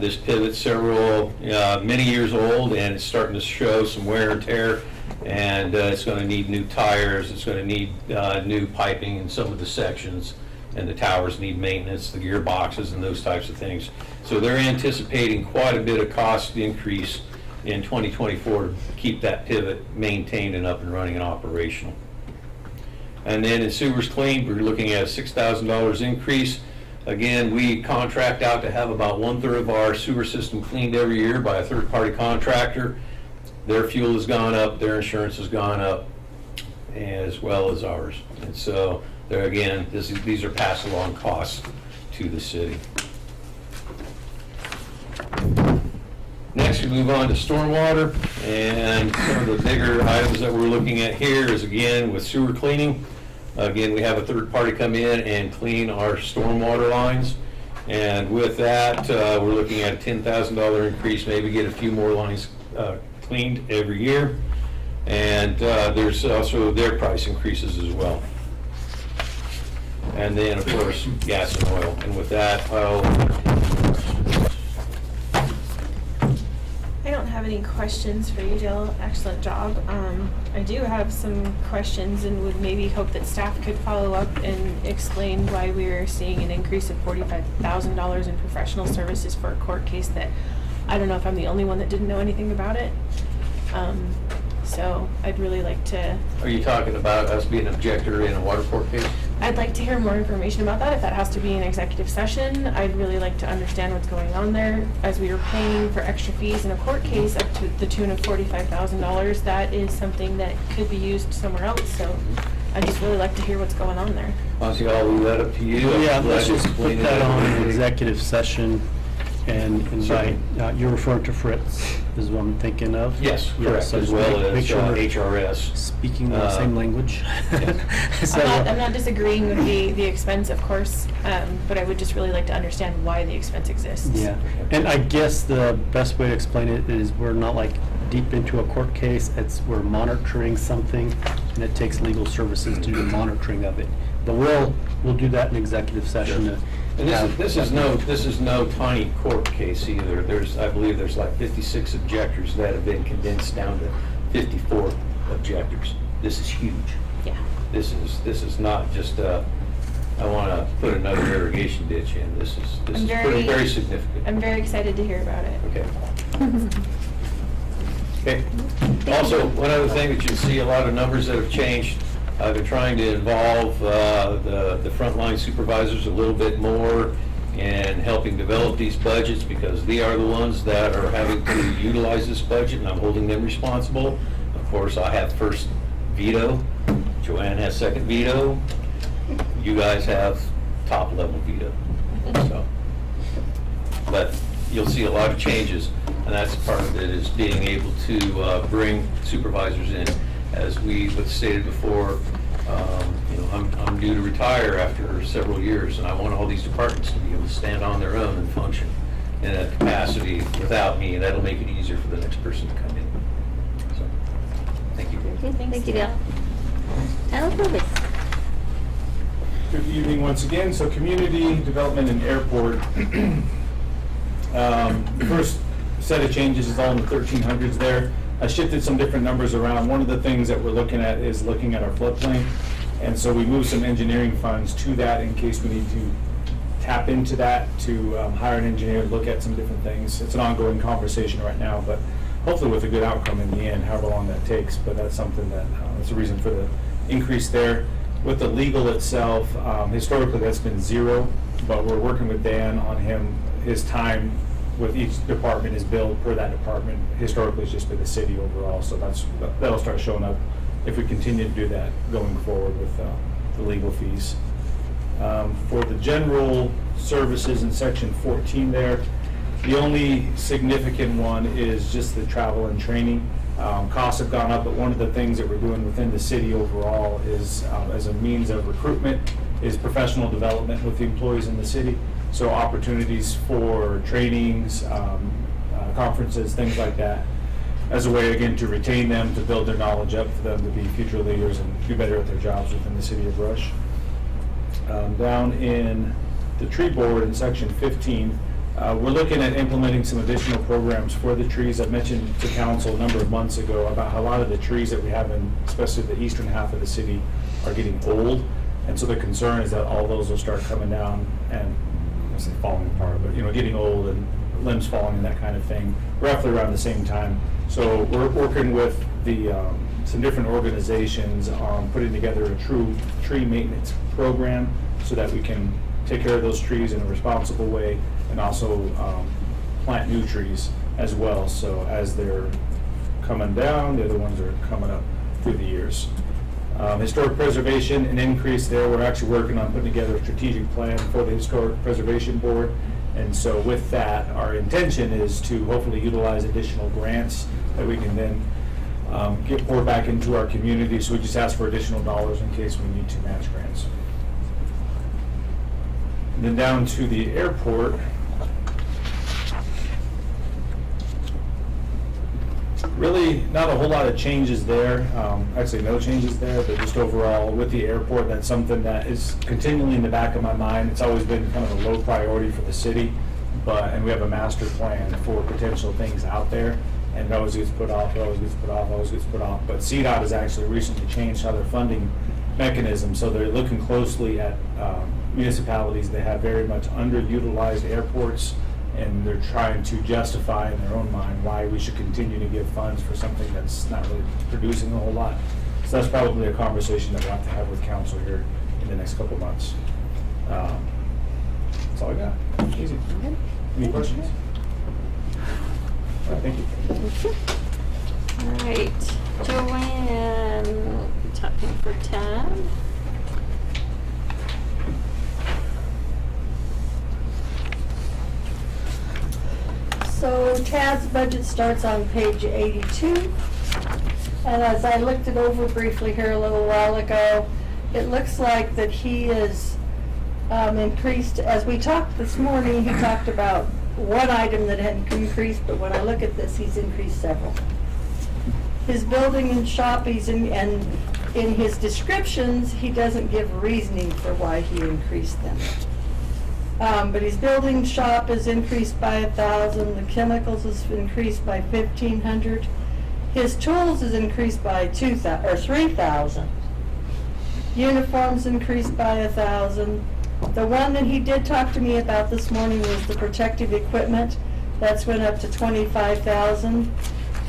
This pivot's many years old, and it's starting to show some wear and tear, and it's going to need new tires. It's going to need new piping in some of the sections, and the towers need maintenance, the gearboxes and those types of things. So they're anticipating quite a bit of cost increase in 2024 to keep that pivot maintained and up and running and operational. And then in sewers cleaned, we're looking at a $6,000 increase. Again, we contract out to have about 1/3 of our sewer system cleaned every year by a third-party contractor. Their fuel has gone up, their insurance has gone up, as well as ours. And so, there again, these are pass-along costs to the city. Next, we move on to stormwater, and some of the bigger items that we're looking at here is, again, with sewer cleaning. Again, we have a third party come in and clean our stormwater lines, and with that, we're looking at a $10,000 increase, maybe get a few more lines cleaned every year, and there's also their price increases as well. And then, of course, gas and oil, and with that, I don't have any questions for you, Jill. Excellent job. I do have some questions and would maybe hope that staff could follow up and explain why we are seeing an increase of $45,000 in professional services for a court case that I don't know if I'm the only one that didn't know anything about it. So I'd really like to... Are you talking about us being an objector in a water court case? I'd like to hear more information about that. If that has to be an executive session, I'd really like to understand what's going on there. As we are paying for extra fees in a court case up to the tune of $45,000, that is something that could be used somewhere else. So I'd just really like to hear what's going on there. Honestly, I'll leave that up to you. Yeah, let's just put that on an executive session and invite, you're referring to Fritz, is what I'm thinking of? Yes, correct, so as well make as sure we're HRS. speaking the same language. So, I'm not disagreeing with the expense, of course, but I would just really like to understand why the expense exists. yeah, and I guess the best way to explain it is we're not like deep into a court case, we're monitoring something, and it takes legal services to do the monitoring of it. But we'll do that in executive session. Sure. And this is no tiny court case either. I believe there's like 56 objectors that have been condensed down to 54 objectors. This is huge. Yeah. This is not just I want to put another irrigation ditch in. This is very significant. I'm very excited to hear about it. Okay. Okay. Also, one other thing that you'll see, a lot of numbers that have changed. I've been trying to involve the frontline supervisors a little bit more in helping develop these budgets, because they are the ones that are having to utilize this budget, and I'm holding them responsible. Of course, I have first veto. Joanne has second veto. You guys have top level veto. So, but you'll see a lot of changes, and that's part of it, is being able to bring supervisors in. As we stated before, you know, I'm due to retire after several years, and I want all these departments to be able to stand on their own and function in a capacity without me, and that'll make it easier for the next person to come in. So, thank you. Thank you, Dale. Al Purvis. Good evening once again. So community development and airport. The first set of changes is all in the 1300s there. I shifted some different numbers around. One of the things that we're looking at is looking at our floodplain. And so we moved some engineering funds to that in case we need to tap into that to hire an engineer to look at some different things. It's an ongoing conversation right now, but hopefully with a good outcome in the end, however long that takes. But that's something that, that's the reason for the increase there. With the legal itself, historically that's been zero, but we're working with Dan on his time with each department is billed per that department. Historically, it's just been the city overall, so that'll start showing up if we continue to do that going forward with the legal fees. For the general services in section 14 there, the only significant one is just the travel and training. Costs have gone up, but one of the things that we're doing within the city overall is, as a means of recruitment, is professional development with the employees in the city. So opportunities for trainings, conferences, things like that, as a way, again, to retain them, to build their knowledge up, for them to be future leaders and do better at their jobs within the city of Brush. Down in the tree board in section 15, we're looking at implementing some additional programs for the trees. I mentioned to council a number of months ago about how a lot of the trees that we have in, especially the eastern half of the city, are getting old. And so the concern is that all those will start coming down and, I say falling apart, but, you know, getting old and limbs falling and that kind of thing, roughly around the same time. So we're working with the some different organizations on putting together a true tree maintenance program so that we can take care of those trees in a responsible way, and also plant new trees as well. So as they're coming down, the other ones are coming up through the years. Historic preservation, an increase there. We're actually working on putting together a strategic plan for the Historic Preservation Board. And so with that, our intention is to hopefully utilize additional grants that we can then get poured back into our community. So we just ask for additional dollars in case we need to match grants. And then down to the airport. Really not a whole lot of changes there. Actually no changes there, but just overall with the airport, that's something that is continually in the back of my mind. It's always been kind of a low priority for the city, and we have a master plan for potential things out there, and it always gets put off, it always gets put off, always gets put off. But CDOT has actually recently changed how their funding mechanism, so they're looking closely at municipalities that have very much underutilized airports, and they're trying to justify in their own mind why we should continue to give funds for something that's not really producing a whole lot. So that's probably a conversation that we'll have to have with council here in the next couple of months. That's all I got. Easy. Any questions? All right, thank you. All right, Joanne, talking for Tab. So Tad's budget starts on page 82. And as I looked it over briefly here a little while ago, it looks like that he is increased. As we talked this morning, he talked about one item that had increased, but when I look at this, he's increased several. His building and shop, and in his descriptions, he doesn't give reasoning for why he increased them. But his building shop is increased by 1,000. The chemicals is increased by 1,500. His tools is increased by 3,000. Uniforms increased by 1,000. The one that he did talk to me about this morning was the protective equipment. That's went up to 25,000.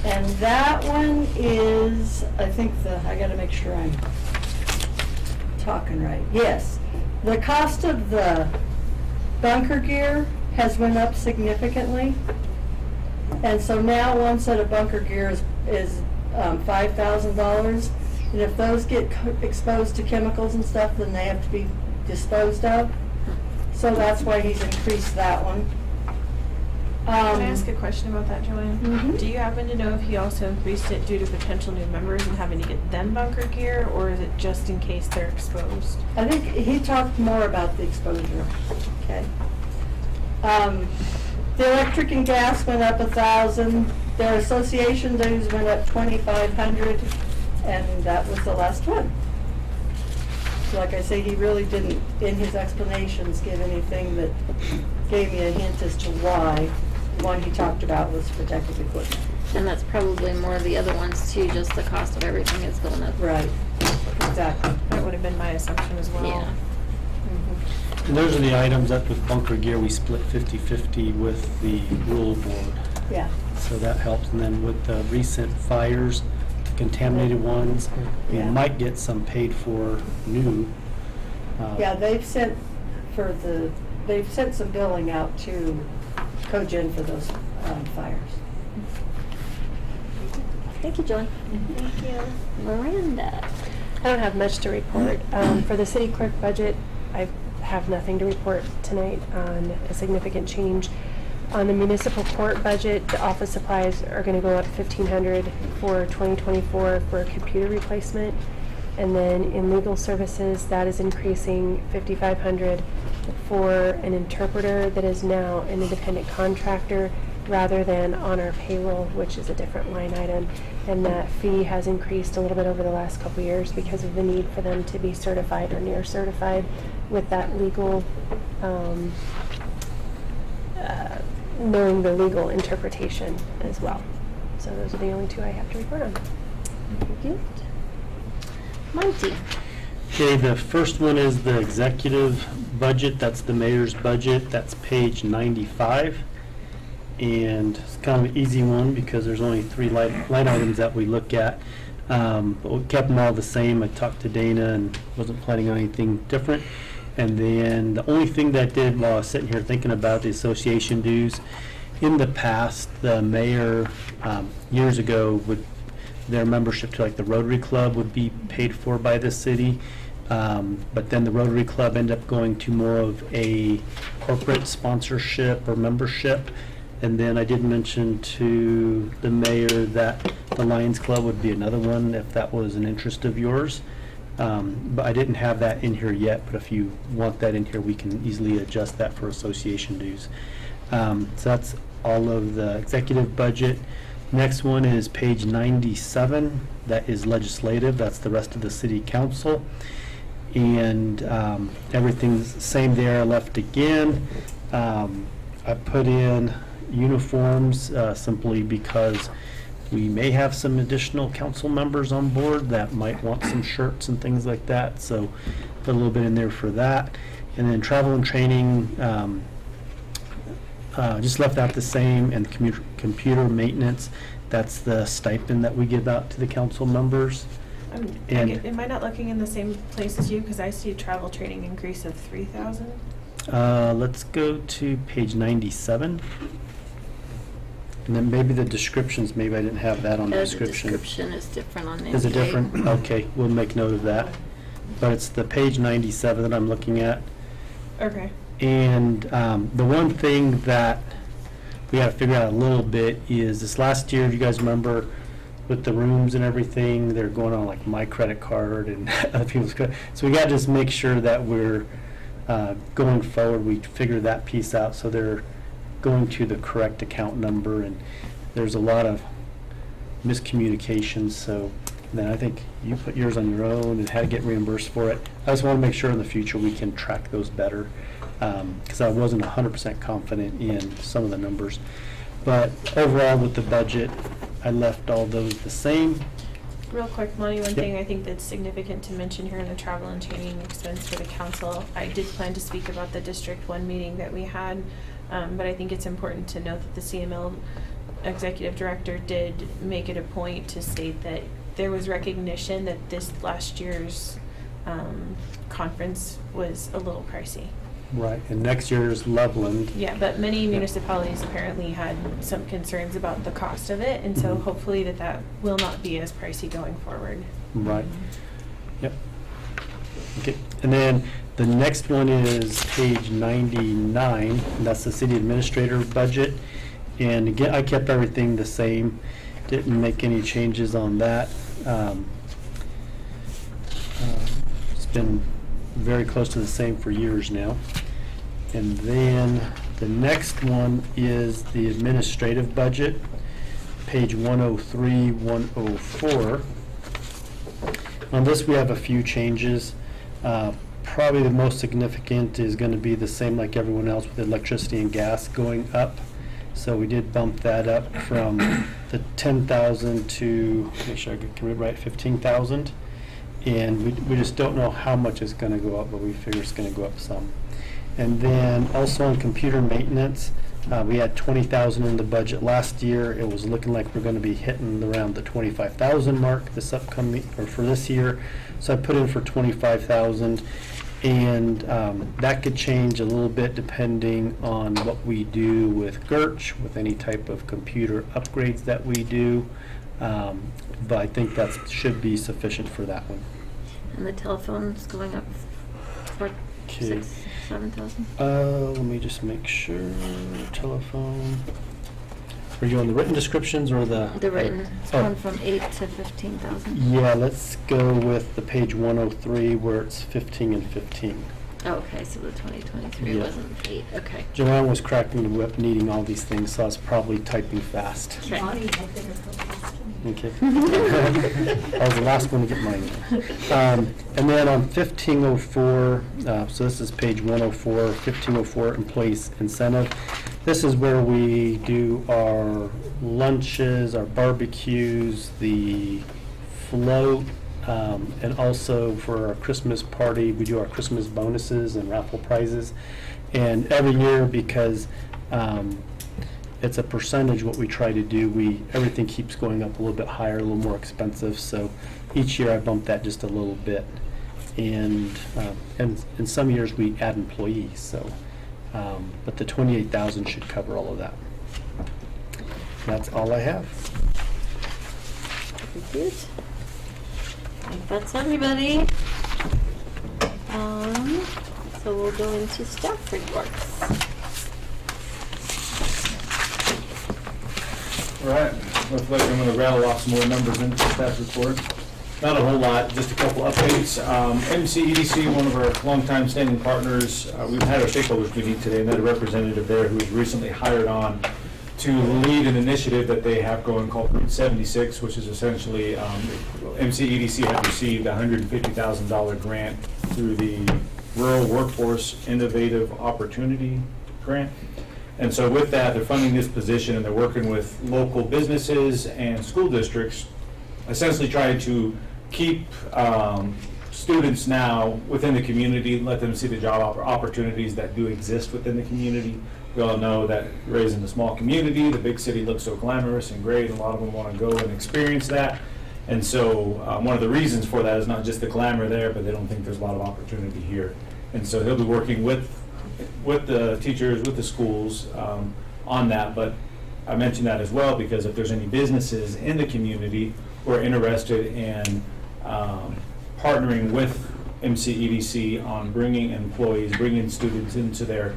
And that one is, I think I gotta make sure I'm talking right. Yes, the cost of the bunker gear has went up significantly. And so now one set of bunker gear is $5,000. And if those get exposed to chemicals and stuff, then they have to be disposed of. So that's why he's increased that one. Can I ask a question about that, Joanne? Mhm. Do you happen to know if he also increased it due to potential new members and having to get them bunker gear, or is it just in case they're exposed? I think he talked more about the exposure. Okay. The electric and gas went up 1,000. Their association dues went up 2,500, and that was the last one. So like I say, he really didn't, in his explanations, give anything that gave me a hint as to why. The one he talked about was protective equipment. And that's probably more of the other ones too, just the cost of everything is going up. Right, exactly. That would have been my assumption as well. Yeah. Mhm. And those are the items that with bunker gear, we split 50-50 with the rule board. Yeah. So that helps. And then with the recent fires, the contaminated ones, we Yeah. might get some paid for new. Yeah, they've sent some billing out to Cogen for those fires. Thank you, Joy. Thank you. Miranda. I don't have much to report. For the city clerk budget, I have nothing to report tonight on a significant change. On the municipal court budget, the office supplies are going to go up $1,500 for 2024 for a computer replacement. And then in legal services, that is increasing $5,500 for an interpreter that is now an independent contractor rather than on our payroll, which is a different line item. And that fee has increased a little bit over the last couple years because of the need for them to be certified or near certified with that legal, knowing the legal interpretation as well. So those are the only two I have to report on. Thank you. Monty. Okay, the first one is the executive budget. That's the mayor's budget. That's page 95. And it's kind of an easy one because there's only 3 line items that we look at. But we kept them all the same. I talked to Dana and wasn't planning on anything different. And then the only thing that I did while I was sitting here thinking about the association dues, in the past, the mayor, years ago, their membership to like the Rotary Club would be paid for by the city. But then the Rotary Club ended up going to more of a corporate sponsorship or membership. And then I did mention to the mayor that the Lions Club would be another one if that was an interest of yours. But I didn't have that in here yet, but if you want that in here, we can easily adjust that for association dues. So that's all of the executive budget. Next one is page 97. That is legislative. That's the rest of the city council. And everything's the same there. I left again. I put in uniforms simply because we may have some additional council members on board that might want some shirts and things like that. So put a little bit in there for that. And then travel and training, just left that the same. And computer maintenance, that's the stipend that we give out to the council members. Am I not looking in the same place as you? Because I see travel training increase of 3,000. Let's go to page 97. And then maybe the descriptions, maybe I didn't have that on the description. The description is different on the Is it intake. different? Okay, we'll make note of that. But it's the page 97 that I'm looking at. Okay. And the one thing that we got to figure out a little bit is this last year, if you guys remember, with the rooms and everything, they're going on like my credit card and other people's credit. So we got to just make sure that we're going forward, we figure that piece out so they're going to the correct account number. And there's a lot of miscommunications. So then I think you put yours on your own and had to get reimbursed for it. I just want to make sure in the future we can track those better because I wasn't 100% confident in some of the numbers. But overall with the budget, I left all those the same. Real quick, Monty, one thing I think that's significant to mention here in the travel and training expense for the council, I did plan to speak about the District 1 meeting that we had, but I think it's important to note that the CML executive director did make it a point to state that there was recognition that this last year's conference was a little pricey. Right, and next year's Loveland. Yeah, but many municipalities apparently had some concerns about the cost of it, and so Mhm. hopefully that will not be as pricey going forward. Right. Yep. Okay, and then the next one is page 99, and that's the city administrator budget. And again, I kept everything the same, didn't make any changes on that. It's been very close to the same for years now. And then the next one is the administrative budget, page 103, 104. On this, we have a few changes. Probably the most significant is going to be the same like everyone else with electricity and gas going up. So we did bump that up from the 10,000 to, make sure I get it right, 15,000. And we just don't know how much it's going to go up, but we figure it's going to go up some. And then also on computer maintenance, we had 20,000 in the budget last year. It was looking like we're going to be hitting around the 25,000 mark this upcoming, or for this year. So I put in for 25,000, and that could change a little bit depending on what we do with Gertch, with any type of computer upgrades that we do. But I think that should be sufficient for that one. And the telephone's going up for 7,000? Let me just make sure. Telephone. Are you on the written descriptions or the? The written, it's Oh. going from 8 to 15,000. Yeah, let's go with the page 103 where it's 15 and 15. Oh, okay, so the 2023 Yeah. wasn't 8, okay. Joanne was cracking the whip needing all these things, so I was probably typing fast. Okay. Okay. I was the last one to get mine. And then on 1504, so this is page 104, 1504 employees incentive. This is where we do our lunches, our barbecues, the float, and also for our Christmas party, we do our Christmas bonuses and raffle prizes. And every year, because it's a percentage what we try to do, everything keeps going up a little bit higher, a little more expensive. So each year I bump that just a little bit. And in some years we add employees. So, but the 28,000 should cover all of that. That's all I have. Very good. I think that's everybody. So we'll go into staff reports. All right, looks like I'm going to rattle off some more numbers into the staff report. Not a whole lot, just a couple updates. MCEDC, one of our longtime standing partners, we've had our stakeholders meeting today, and had a representative there who was recently hired on to lead an initiative that they have going called Route 76, which is essentially, MCEDC had received a $150,000 grant through the Rural Workforce Innovative Opportunity Grant. And so with that, they're funding this position, and they're working with local businesses and school districts, essentially trying to keep students now within the community, let them see the job opportunities that do exist within the community. We all know that raising a small community, the big city looks so glamorous and great, and a lot of them want to go and experience that. And so one of the reasons for that is not just the glamour there, but they don't think there's a lot of opportunity here. And so he'll be working with the teachers, with the schools on that. But I mention that as well because if there's any businesses in the community who are interested in partnering with MCEDC on bringing employees, bringing students into their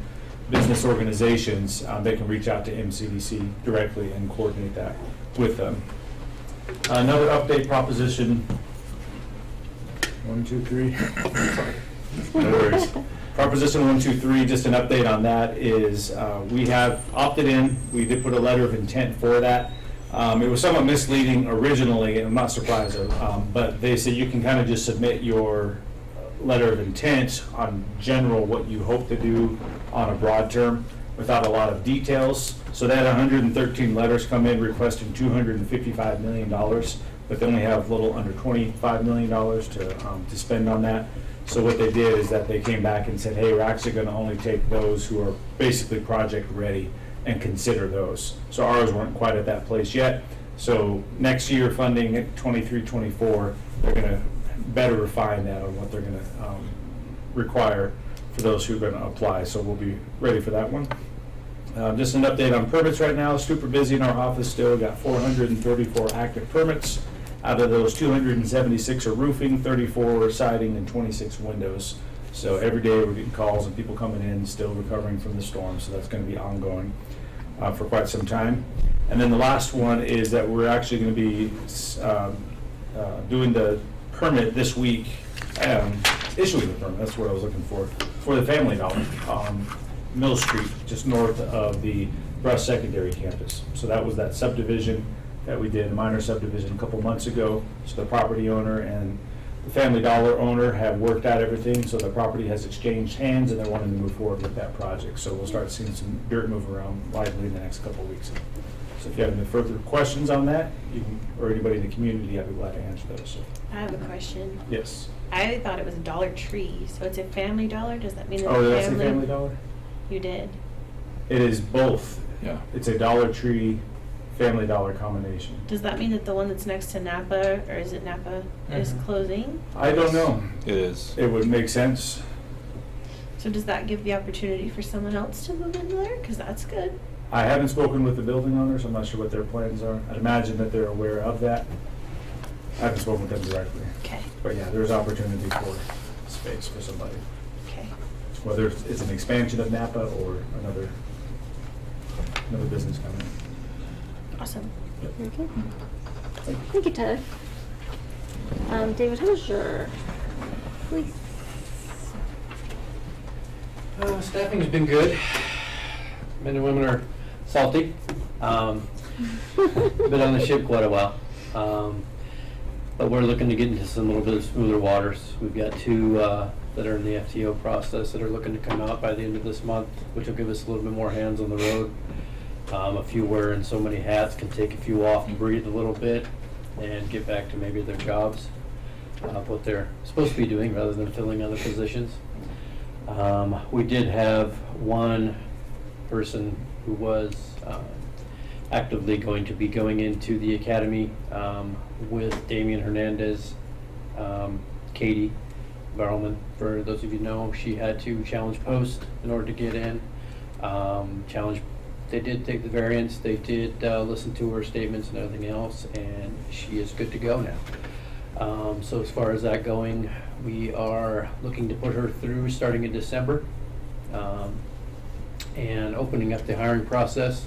business organizations, they can reach out to MCEDC directly and coordinate that with them. Another update, Proposition 123. No worries. Proposition 123, just an update on that is we have opted in. We did put a letter of intent for that. It was somewhat misleading originally, and I'm not surprised, but they said you can kind of just submit your letter of intent on general what you hope to do on a broad term without a lot of details. So they had 113 letters come in requesting $255 million, but they only have a little under $25 million to spend on that. So what they did is that they came back and said, hey, we're actually going to only take those who are basically project ready. and consider those. So ours weren't quite at that place yet. So next year, funding at 23-24, they're going to better refine that on what they're going to require for those who are going to apply. So we'll be ready for that one. Just an update on permits right now. Super busy in our office still. Got 434 active permits. Out of those, 276 are roofing, 34 are siding, and 26 windows. So every day we're getting calls and people coming in still recovering from the storm. So that's going to be ongoing for quite some time. And then the last one is that we're actually going to be doing the permit this week, issuing the permit, that's what I was looking for the Family Dollar on Mill Street, just north of the Brush Secondary Campus. So that was that subdivision that we did, a minor subdivision a couple months ago. So the property owner and the Family Dollar owner have worked out everything, so the property has exchanged hands and they're wanting to move forward with that project. So we'll start seeing some dirt move around lively in the next couple of weeks. So if you have any further questions on that, you can, or anybody in the community, I'd be glad to answer those. So. I have a question. Yes. I thought it was a Dollar Tree, so it's a Family Dollar? Does that mean that Oh, the that's a Family Dollar? You did. It is both. Yeah. It's a Dollar Tree, Family Dollar combination. Does that mean that the one that's next to Napa, or is it Napa, is closing? I don't know. It is. It would make sense. So does that give the opportunity for someone else to move into there? Because that's good. I haven't spoken with the building owners. I'm not sure what their plans are. I'd imagine that they're aware of that. I haven't spoken with them directly. Okay. But yeah, there's opportunity for space for somebody. Okay. Whether it's an expansion of Napa or another business coming in. Awesome. Very good. Thank you, Ted. David, how was your week? Staffing's been good. Men and women are salty. Been on the ship quite a while. But we're looking to get into some little bit of smoother waters. We've got two that are in the FTO process that are looking to come out by the end of this month, which will give us a little bit more hands on the road. A few wearing so many hats can take a few off and breathe a little bit and get back to maybe their jobs, what they're supposed to be doing rather than filling other positions. We did have one person who was actively going to be going into the academy with Damian Hernandez, Katie Barrelman. For those of you who know, she had to challenge post in order to get in. They did take the variance. They did listen to her statements and everything else, and she is good to go now. So as far as that going, we are looking to put her through starting in December and opening up the hiring process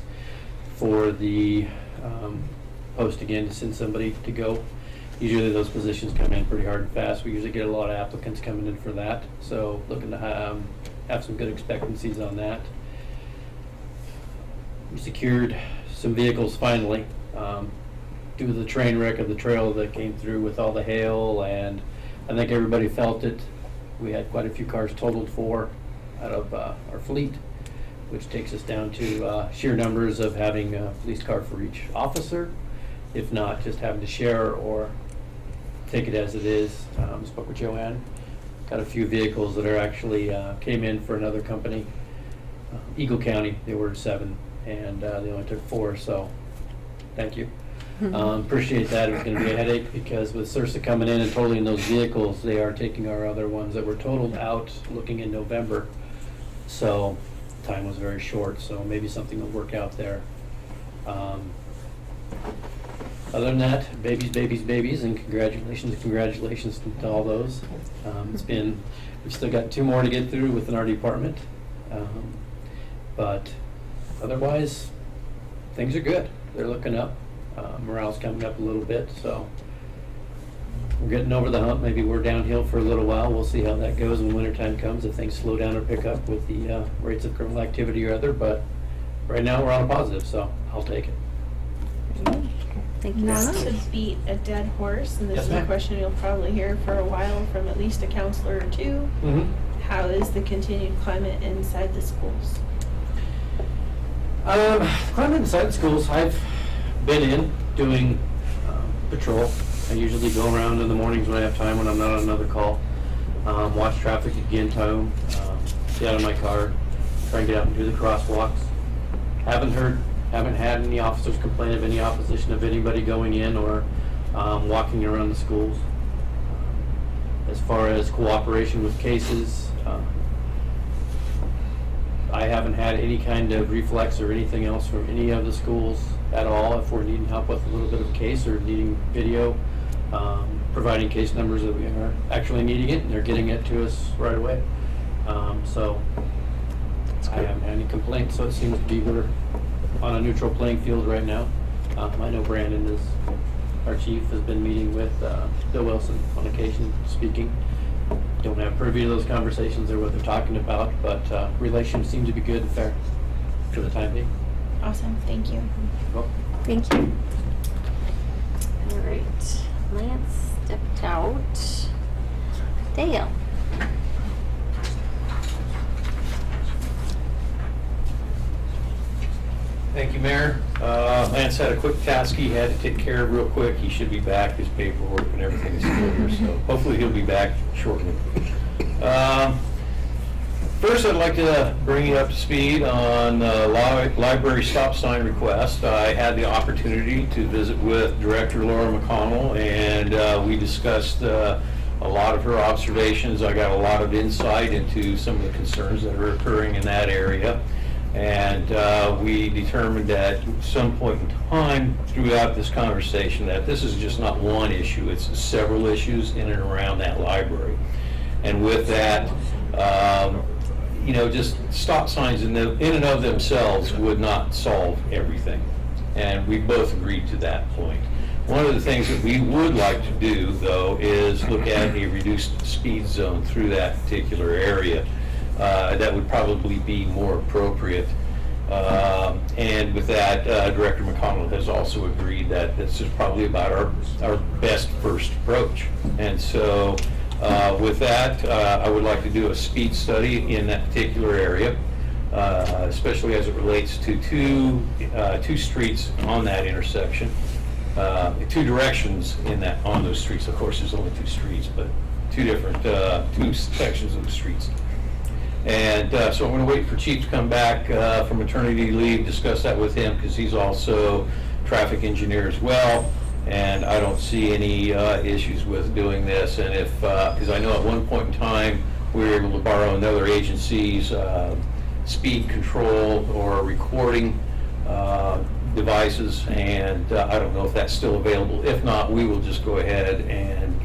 for the post again to send somebody to go. Usually those positions come in pretty hard and fast. We usually get a lot of applicants coming in for that. So looking to have some good expectancies on that. We secured some vehicles finally due to the train wreck of the trail that came through with all the hail, and I think everybody felt it. We had quite a few cars totaled for out of our fleet, which takes us down to sheer numbers of having a police car for each officer, if not just having to share or take it as it is. Spoke with Joanne. Got a few vehicles that are actually came in for another company. Eagle County, they ordered 7, and they only took 4, so thank you. Appreciate that. It was going to be a headache because with CIRSA coming in and totaling those vehicles, they are taking our other ones that were totaled out looking in November. So time was very short, so maybe something will work out there. Other than that, babies, and congratulations to all those. We've still got 2 more to get through within our department. But otherwise, things are good. They're looking up. Morale's coming up a little bit, so we're getting over the hump. Maybe we're downhill for a little while. We'll see how that goes when wintertime comes, if things slow down or pick up with the rates of criminal activity or other. But right now, we're on a positive, so I'll take it. Thank you. Not to beat a dead horse, and this Yes, is a ma'am. question you'll probably hear for a while from at least a counselor or 2. How is the continued climate inside the schools? Climate inside the schools, I've been in doing patrol. I usually go around in the mornings when I have time, when I'm not on another call. Watch traffic again, time, get out of my car, try and get out and do the crosswalks. Haven't had any officers complain of any opposition of anybody going in or walking around the schools. As far as cooperation with cases, I haven't had any kind of reflex or anything else from any of the schools at all. If we're needing help with a little bit of case or needing video, providing case numbers that we are actually needing it, and they're getting it to us right away. So I haven't had any complaints, so it seems to be we're on a neutral playing field right now. I know Brandon is, our chief, has been meeting with Bill Wilson on occasion, speaking. Don't have privy to those conversations or what they're talking about, but relations seem to be good and fair for the time being. Awesome, thank you. Well, Thank you. All right, Lance stepped out. Dale. Thank you, Mayor. Lance had a quick task he had to take care of real quick. He should be back. His paperwork and everything is still here, so hopefully he'll be back shortly. First, I'd like to bring you up to speed on the library stop sign request. I had the opportunity to visit with Director Laura McConnell, and we discussed a lot of her observations. I got a lot of insight into some of the concerns that are occurring in that area. And we determined at some point in time throughout this conversation that this is just not one issue, it's several issues in and around that library. And with that, you know, just stop signs in and of themselves would not solve everything. And we both agreed to that point. One of the things that we would like to do, though, is look at a reduced speed zone through that particular area. That would probably be more appropriate. And with that, Director McConnell has also agreed that this is probably about our best first approach. And so with that, I would like to do a speed study in that particular area, especially as it relates to two streets on that intersection, two directions on those streets. Of course, there's only two streets, but two sections of the streets. And so I'm going to wait for Chief to come back from maternity leave, discuss that with him, because he's also traffic engineer as well. And I don't see any issues with doing this. And if, because I know at one point in time, we were able to borrow another agency's speed control or recording devices, and I don't know if that's still available. If not, we will just go ahead and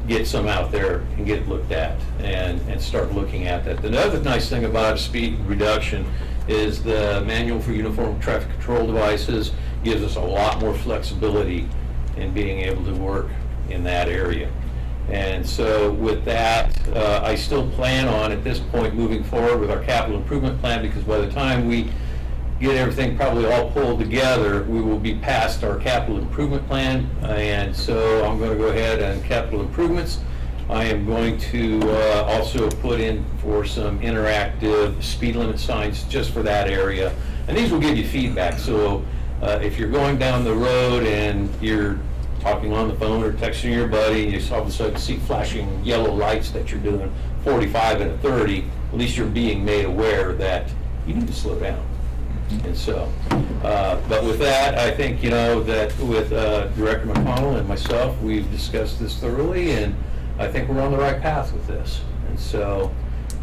get some out there and get it looked at and start looking at that. The other nice thing about speed reduction is the manual for uniform traffic control devices gives us a lot more flexibility in being able to work in that area. And so with that, I still plan on, at this point, moving forward with our capital improvement plan, because by the time we get everything probably all pulled together, we will be past our capital improvement plan. And so I'm going to go ahead and capital improvements. I am going to also put in for some interactive speed limit signs just for that area. And these will give you feedback. So if you're going down the road and you're talking on the phone or texting your buddy, and you all of a sudden see flashing yellow lights that you're doing 45 and a 30, at least you're being made aware that you need to slow down. And so, but with that, I think, you know, that with Director McConnell and myself, we've discussed this thoroughly, and I think we're on the right path with this. And so,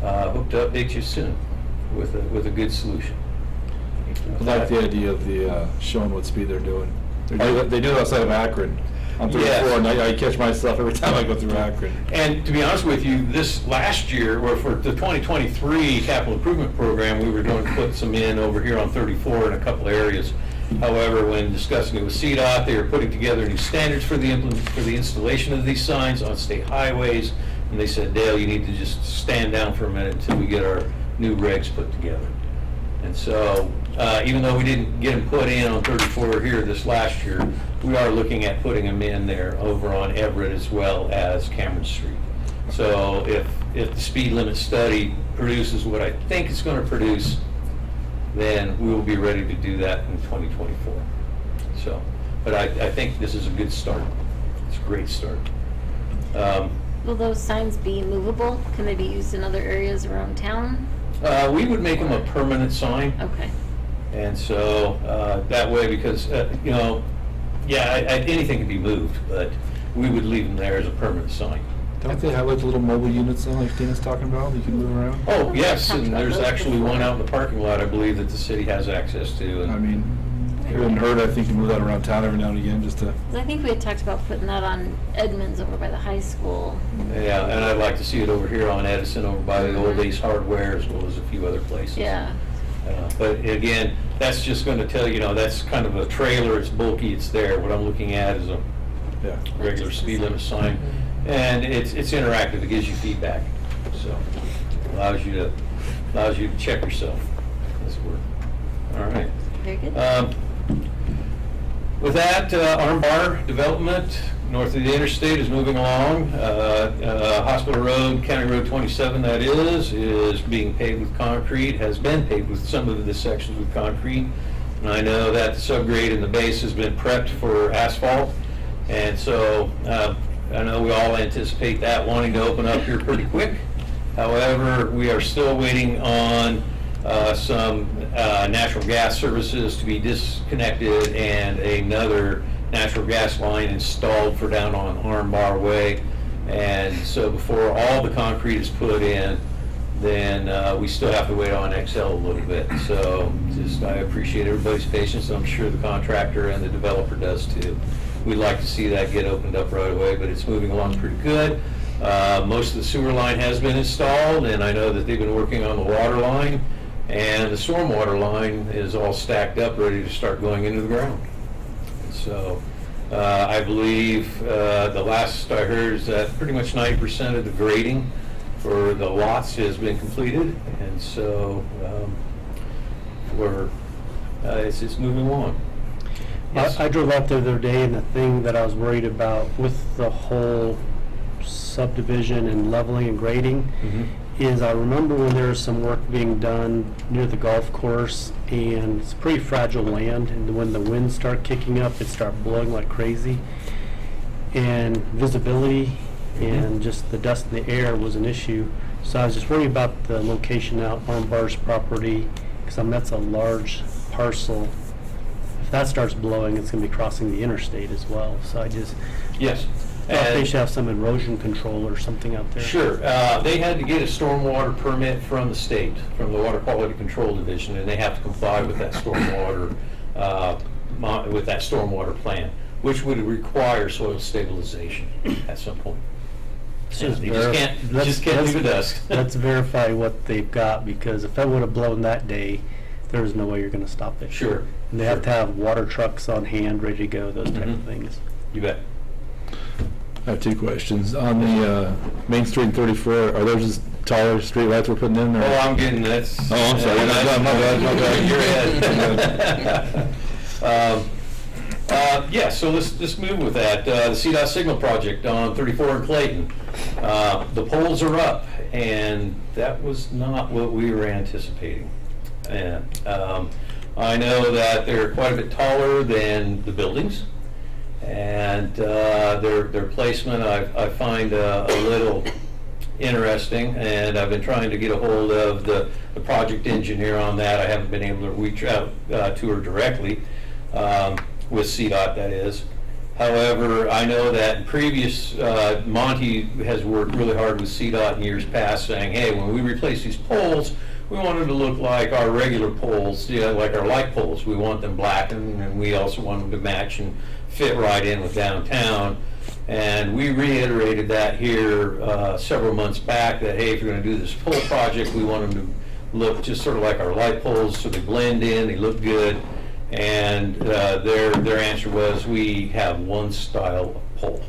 hope to update you soon with a good solution. I like the idea of the showing what speed they're doing. They do it outside of Akron on 34, Yes. and I catch myself every time I go through Akron. And to be honest with you, this last year, or for the 2023 capital improvement program, we were going to put some in over here on 34 in a couple areas. However, when discussing it with CDOT, they were putting together new standards for the installation of these signs on state highways, and they said, Dale, you need to just stand down for a minute until we get our new regs put together. And so, even though we didn't get them put in on 34 here this last year, we are looking at putting them in there over on Everett as well as Cameron Street. So if the speed limit study produces what I think it's going to produce, then we will be ready to do that in 2024. So, but I think this is a good start. It's a great start. Will those signs be movable? Can they be used in other areas around town? We would make them a permanent sign. Okay. And so that way, because, you know, yeah, anything can be moved, but we would leave them there as a permanent sign. Don't they have like the little mobile units then, like Dina's talking about, that you can move around? Oh, yes, and there's actually one out in the parking lot, I believe, that the city has access to. And I mean, it wouldn't hurt, I think, to move that around town every now and again, just to, 'Cause I think we had talked about putting that on Edmonds over by the high school. yeah, and I'd like to see it over here on Edison, over by the Old Ace Hardware, as well as a few other places. Yeah. But again, that's just going to tell you, that's kind of a trailer, it's bulky, it's there. What I'm looking at is a yeah. regular speed limit sign, and it's interactive, it gives you feedback, so allows you to check yourself, as it were. All right. Very good. With that, Armbar development, north of the interstate, is moving along. Hospital Road, County Road 27, that is being paved with concrete, has been paved with some of the sections with concrete. And I know that the subgrade in the base has been prepped for asphalt. And so I know we all anticipate that wanting to open up here pretty quick. However, we are still waiting on some natural gas services to be disconnected and another natural gas line installed for down on Armbar Way. And so before all the concrete is put in, then we still have to wait on XL a little bit. So I appreciate everybody's patience. I'm sure the contractor and the developer does too. We'd like to see that get opened up right away, but it's moving along pretty good. Most of the sewer line has been installed, and I know that they've been working on the water line, and the stormwater line is all stacked up, ready to start going into the ground. So I believe the last I heard is that pretty much 90% of the grading for the lots has been completed, and so it's moving along. Yes. I drove out there the other day, and the thing that I was worried about with the whole subdivision and leveling and grading is I remember when there was some work being done near the golf course, and it's pretty fragile land, and when the winds start kicking up, it starts blowing like crazy, and visibility and just the dust in the air was an issue. So I was just worried about the location out on Armbar's property, because that's a large parcel. If that starts blowing, it's going to be crossing the interstate as well. So I just Yes. thought they should have some erosion control or something out there. Sure. They had to get a stormwater permit from the state, from the Water Quality Control Division, and they have to comply with that stormwater plan, which would require soil stabilization at some point. You just can't leave it dust. Let's verify what they've got, because if that would have blown that day, there's no way you're going to stop it. Sure. And they have to have water trucks on hand, ready to go, those type of things. You bet. I have two questions. On the Main Street and 34, are those just taller street lights we're putting in? Or? Oh, I'm getting this. Oh, I'm sorry. My bad. Your head. Yeah, so let's move with that. The CDOT Signal Project on 34 in Clayton. The poles are up, and that was not what we were anticipating. And I know that they're quite a bit taller than the buildings, and their placement I find a little interesting, and I've been trying to get a hold of the project engineer on that. I haven't been able to reach out to her directly, with CDOT, that is. However, I know that in previous, Monty has worked really hard with CDOT in years past, saying, hey, when we replace these poles, we want them to look like our regular poles, like our light poles. We want them blackened, and we also want them to match and fit right in with downtown. And we reiterated that here several months back, that hey, if you're going to do this pole project, we want them to look just sort of like our light poles, so they blend in, they look good. And their answer was, we have one style of pole,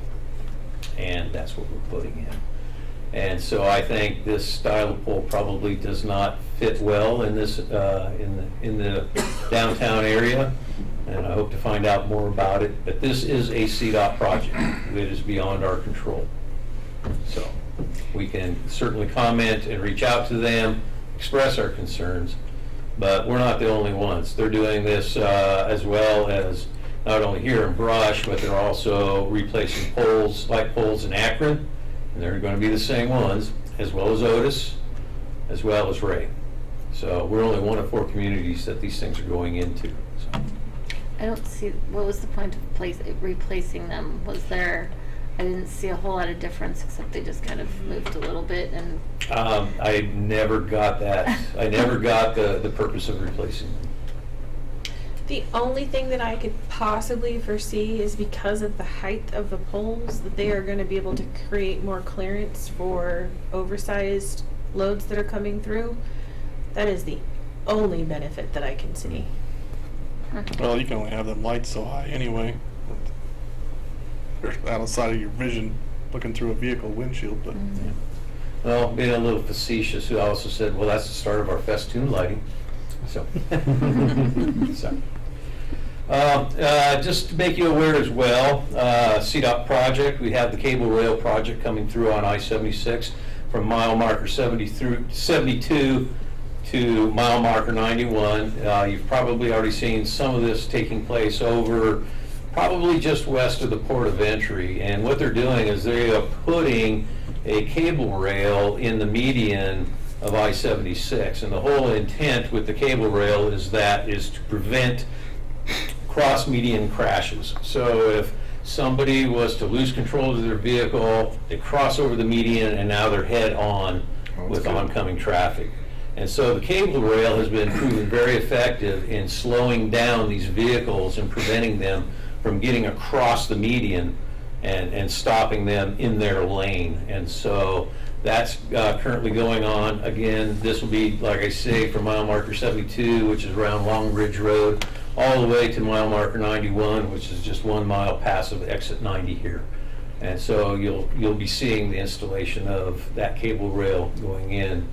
and that's what we're putting in. And so I think this style of pole probably does not fit well in this in the downtown area, and I hope to find out more about it. But this is a CDOT project that is beyond our control. So we can certainly comment and reach out to them, express our concerns, but we're not the only ones. They're doing this as well as not only here in Brush, but they're also replacing poles, light poles in Akron, and they're going to be the same ones, as well as Otis, as well as Ray. So we're only one of 4 communities that these things are going into. So, I don't see, what was the point of replacing them? Was there, I didn't see a whole lot of difference, except they just kind of moved a little bit and. I never got that. I never got the purpose of replacing them. The only thing that I could possibly foresee is because of the height of the poles, that they are going to be able to create more clearance for oversized loads that are coming through. That is the only benefit that I can see. Well, you can only have them lights so high anyway. They're out of sight of your vision looking through a vehicle windshield, but. Mm-hmm. Well, being a little facetious, who also said, well, that's the start of our festoon lighting. So, just to make you aware as well, CDOT project, we have the cable rail project coming through on I-76 from mile marker 72 to mile marker 91. You've probably already seen some of this taking place over probably just west of the port of entry. And what they're doing is they are putting a cable rail in the median of I-76. And the whole intent with the cable rail is to prevent cross-median crashes. So if somebody was to lose control of their vehicle, they cross over the median and now they're head on with oncoming traffic. And so the cable rail has been proven very effective in slowing down these vehicles and preventing them from getting across the median and stopping them in their lane. And so that's currently going on. Again, this will be, like I say, from mile marker 72, which is around Long Ridge Road, all the way to mile marker 91, which is just 1 mile past of exit 90 here. And so you'll be seeing the installation of that cable rail going in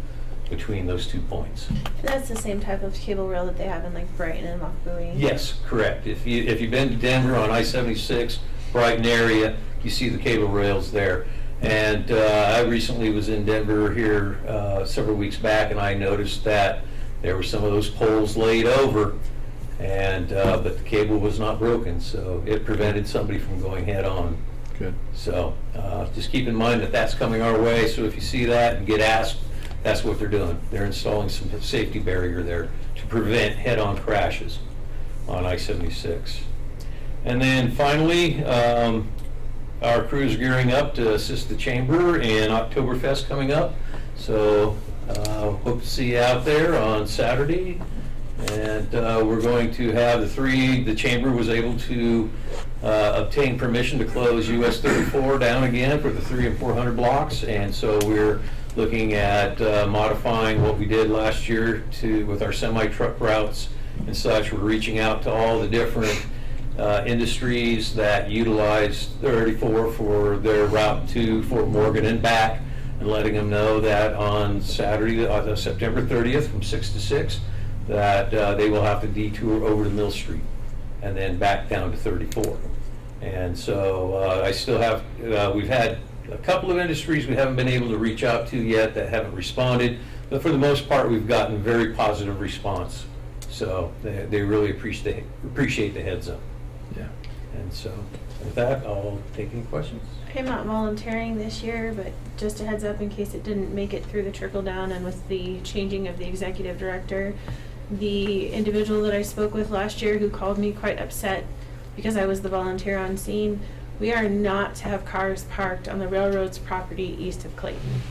between those 2 points. That's the same type of cable rail that they have in like Brighton and Lochbuie. Yes, correct. If you've been to Denver on I-76, Brighton area, you see the cable rails there. And I recently was in Denver here several weeks back, and I noticed that there were some of those poles laid over, and but the cable was not broken, so it prevented somebody from going head on. Good. So just keep in mind that that's coming our way. So if you see that and get asked, that's what they're doing. They're installing some safety barrier there to prevent head-on crashes on I-76. And then finally, our crew is gearing up to assist the chamber in Oktoberfest coming up. So hope to see you out there on Saturday. And we're going to have the chamber was able to obtain permission to close US 34 down again for the 300 and 400 blocks. And so we're looking at modifying what we did last year with our semi-truck routes and such. We're reaching out to all the different industries that utilize 34 for their route to Fort Morgan and back, and letting them know that on Saturday, September 30th from 6 to 6, that they will have to detour over to Mill Street and then back down to 34. And so I still have, we've had a couple of industries we haven't been able to reach out to yet that haven't responded, but for the most part we've gotten very positive response. So they really appreciate the heads up. Yeah. And so with that, I'll take any questions. I'm not volunteering this year, but just a heads up in case it didn't make it through the trickle down, and with the changing of the executive director, the individual that I spoke with last year who called me quite upset because I was the volunteer on scene, we are not to have cars parked on the railroad's property east of Clayton.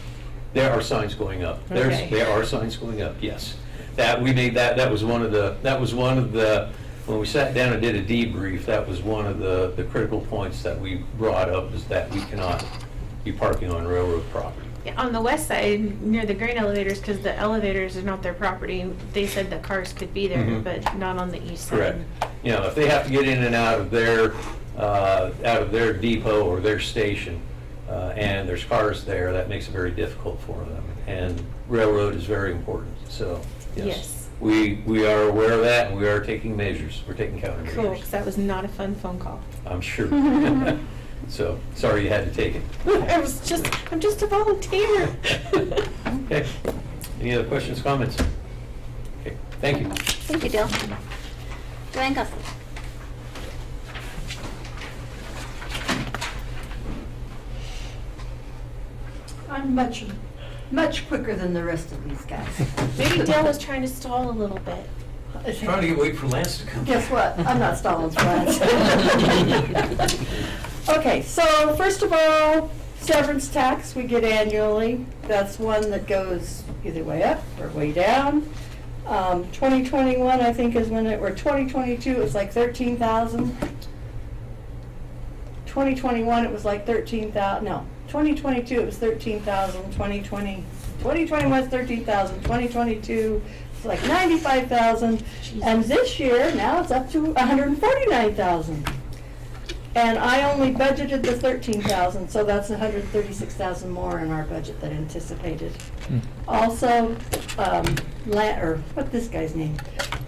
There are signs going up. Okay. There are signs going up, yes. That we made that was one of the when we sat down and did a debrief, that was one of the critical points that we brought up, is that we cannot be parking on railroad property. Yeah, on the west side, near the grain elevators, because the elevators are not their property, they said that cars could be there, Mhm. but not on the east side. Correct. You know, if they have to get in and out of their depot or their station, and there's cars there, that makes it very difficult for them. And railroad is very important, so, Yes. We are aware of that, and we are taking measures. We're taking countermeasures. Cool, because that was not a fun phone call. I'm sure. So, sorry you had to take it. I'm just a volunteer. Okay. Any other questions, comments? Okay, thank you. Thank you, Dale. Joanne Gussel. I'm Mutcham. much quicker than the rest of these guys. Maybe Dale was trying to stall a little bit. Trying to wait for Lance to come. Guess what? I'm not stalling for Lance. Okay, so first of all, severance tax we get annually. That's one that goes either way up or way down. 2021, I think, is when it, or 2022, it was like 13,000. 2021, it was like 13,000, no. 2022, it was 13,000. 2021 was 13,000. 2022, it's like 95,000. And this year, now it's up to 149,000. And I only budgeted the 13,000, so that's 136,000 more in our budget than anticipated. Also, what's this guy's name?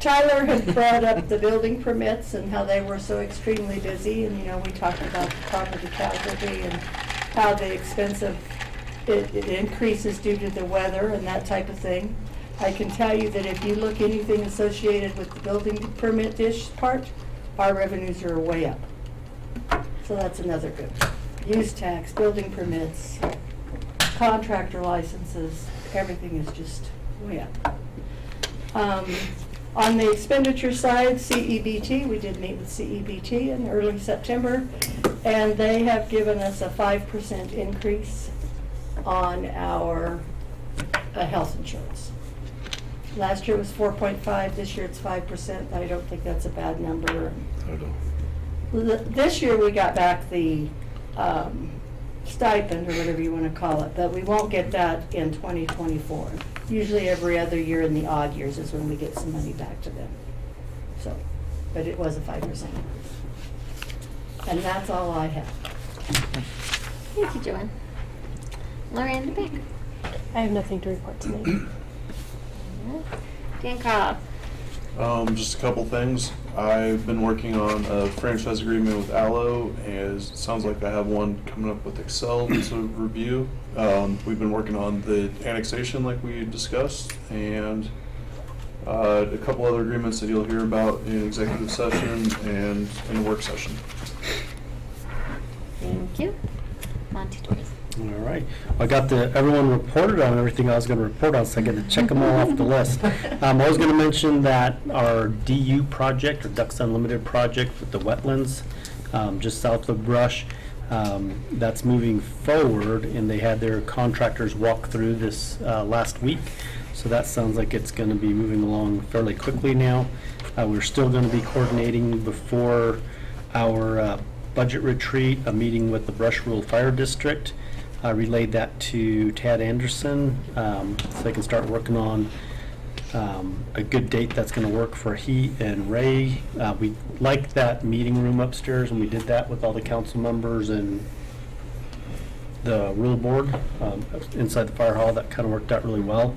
Tyler had brought up the building permits and how they were so extremely busy, and we talked about the property casualty and how the expensive it increases due to the weather and that type of thing. I can tell you that if you look anything associated with the building permit dish part, our revenues are way up. So that's another good. Use tax, building permits, contractor licenses, everything is just way up. On the expenditure side, CEBT, we did meet with CEBT in early September, and they have given us a 5% increase on our health insurance. Last year it was 4.5, this year it's 5%. I don't think that's a bad number. I don't know. This year we got back the stipend, or whatever you want to call it, but we won't get that in 2024. Usually every other year in the odd years is when we get some money back to them. So, but it was a 5%. And that's all I have. Thank you, Joanne. Lorianne DeBeck. I have nothing to report tonight. Dan Cobb. Just a couple things. I've been working on a franchise agreement with Allo, and it sounds like I have one coming up with Excel to review. We've been working on the annexation like we discussed, and a couple other agreements that you'll hear about in executive session and in the work session. Thank you. Monty Torres. All right. I got everyone reported on everything I was going to report on, so I get to check them all off the list. I was going to mention that our DU project, or Ducks Unlimited project with the wetlands, just south of Brush, that's moving forward, and they had their contractors walk through this last week. So that sounds like it's going to be moving along fairly quickly now. We're still going to be coordinating before our budget retreat, a meeting with the Brush Rural Fire District. I relayed that to Tad Anderson, so they can start working on a good date that's going to work for he and Ray. We liked that meeting room upstairs, and we did that with all the council members and the rural board inside the fire hall. That kind of worked out really well.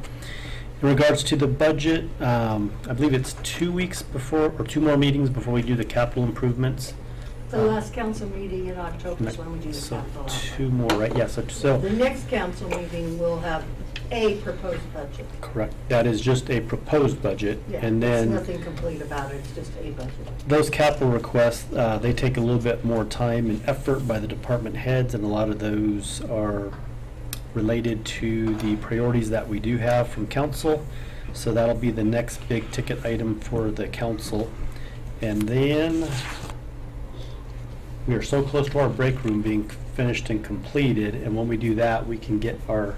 In regards to the budget, I believe it's 2 weeks before, or 2 more meetings before we do the capital improvements. The last council meeting in October is when we do the So capital. 2 more, right? Yeah, so The next council meeting will have a proposed budget. correct. That is just a proposed budget, Yeah, and there's then nothing complete about it, it's just a budget. those capital requests, they take a little bit more time and effort by the department heads, and a lot of those are related to the priorities that we do have from council. So that'll be the next big ticket item for the council. And then we are so close to our break room being finished and completed, and when we do that, we can get our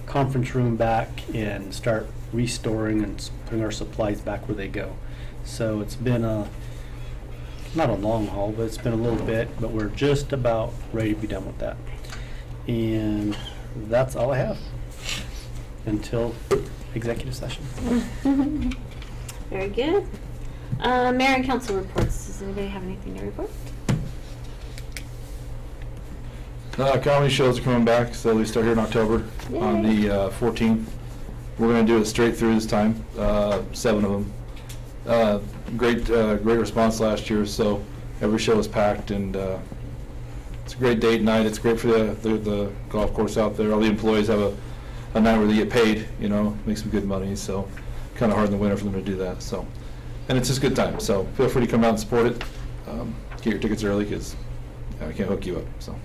conference room back and start restoring and putting our supplies back where they go. So it's been not a long haul, but it's been a little bit, but we're just about ready to be done with that. And that's all I have until executive session. Very good. Mayor and council reports. Does anybody have anything to report? Comedy shows are coming back, so they start here in October on the 14th. We're going to do it straight through this time, 7 of them. Great response last year, so every show is packed, and it's a great date night. It's great for the golf course out there. All the employees have a night where they get paid, make some good money, so kind of hard in the winter for them to do that. So, and it's just a good time, so feel free to come out and support it. Get your tickets early, because I can't hook you up. So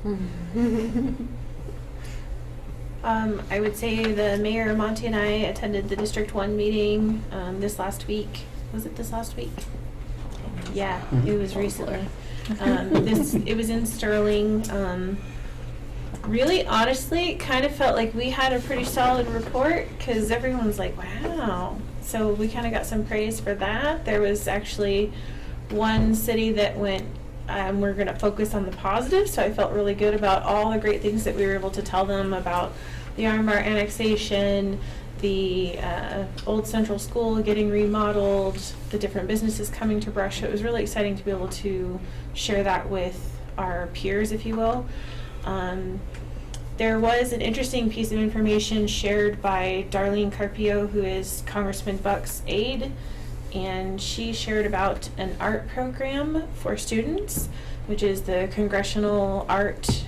I would say the mayor, Monty, and I attended the District 1 meeting this last week. Was it this last week? Yeah, it was recently. It was in Sterling. Really, honestly, it kind of felt like we had a pretty solid report because everyone was like, wow. So we kind of got some praise for that. There was actually one city that went, we're going to focus on the positive, so I felt really good about all the great things that we were able to tell them about the Armbar annexation, the old central school getting remodeled, the different businesses coming to Brush. So it was really exciting to be able to share that with our peers, if you will. There was an interesting piece of information shared by Darlene Carpio, who is Congressman Buck's aide, and she shared about an art program for students, which is the Congressional Art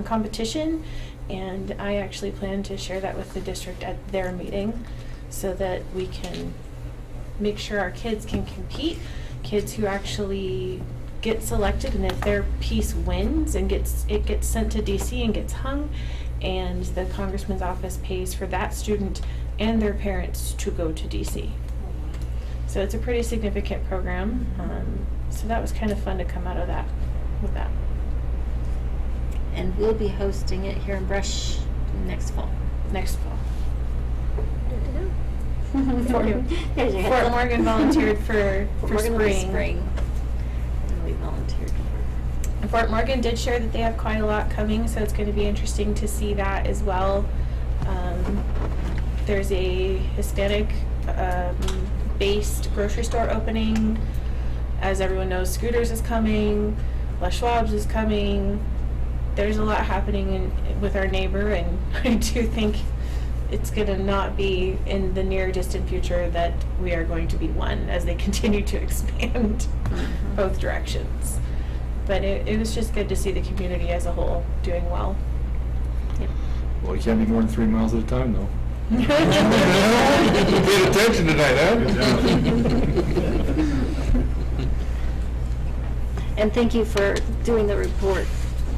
Competition, and I actually plan to share that with the district at their meeting so that we can make sure our kids can compete, kids who actually get selected, and if their piece wins and gets sent to DC and gets hung, and the congressman's office pays for that student and their parents to go to DC. So it's a pretty significant program. So that was kind of fun to come out of that with that. And we'll be hosting it here in Brush next fall. Next fall. There's your heads Fort up. Morgan volunteered for Morgan will be spring. And we volunteered. Fort Morgan did share that they have quite a lot coming, so it's going to be interesting to see that as well. There's a Hispanic based grocery store opening. As everyone knows, Scooters is coming, Les Schwab's is coming. There's a lot happening with our neighbor, and I do think it's going to not be in the near distant future that we are going to be one as they continue to expand both directions. But it was just good to see the community as a whole doing well. Yep. Well, you can't be more than 3 miles at a time, though. You paid attention tonight, huh? And thank you for doing the report.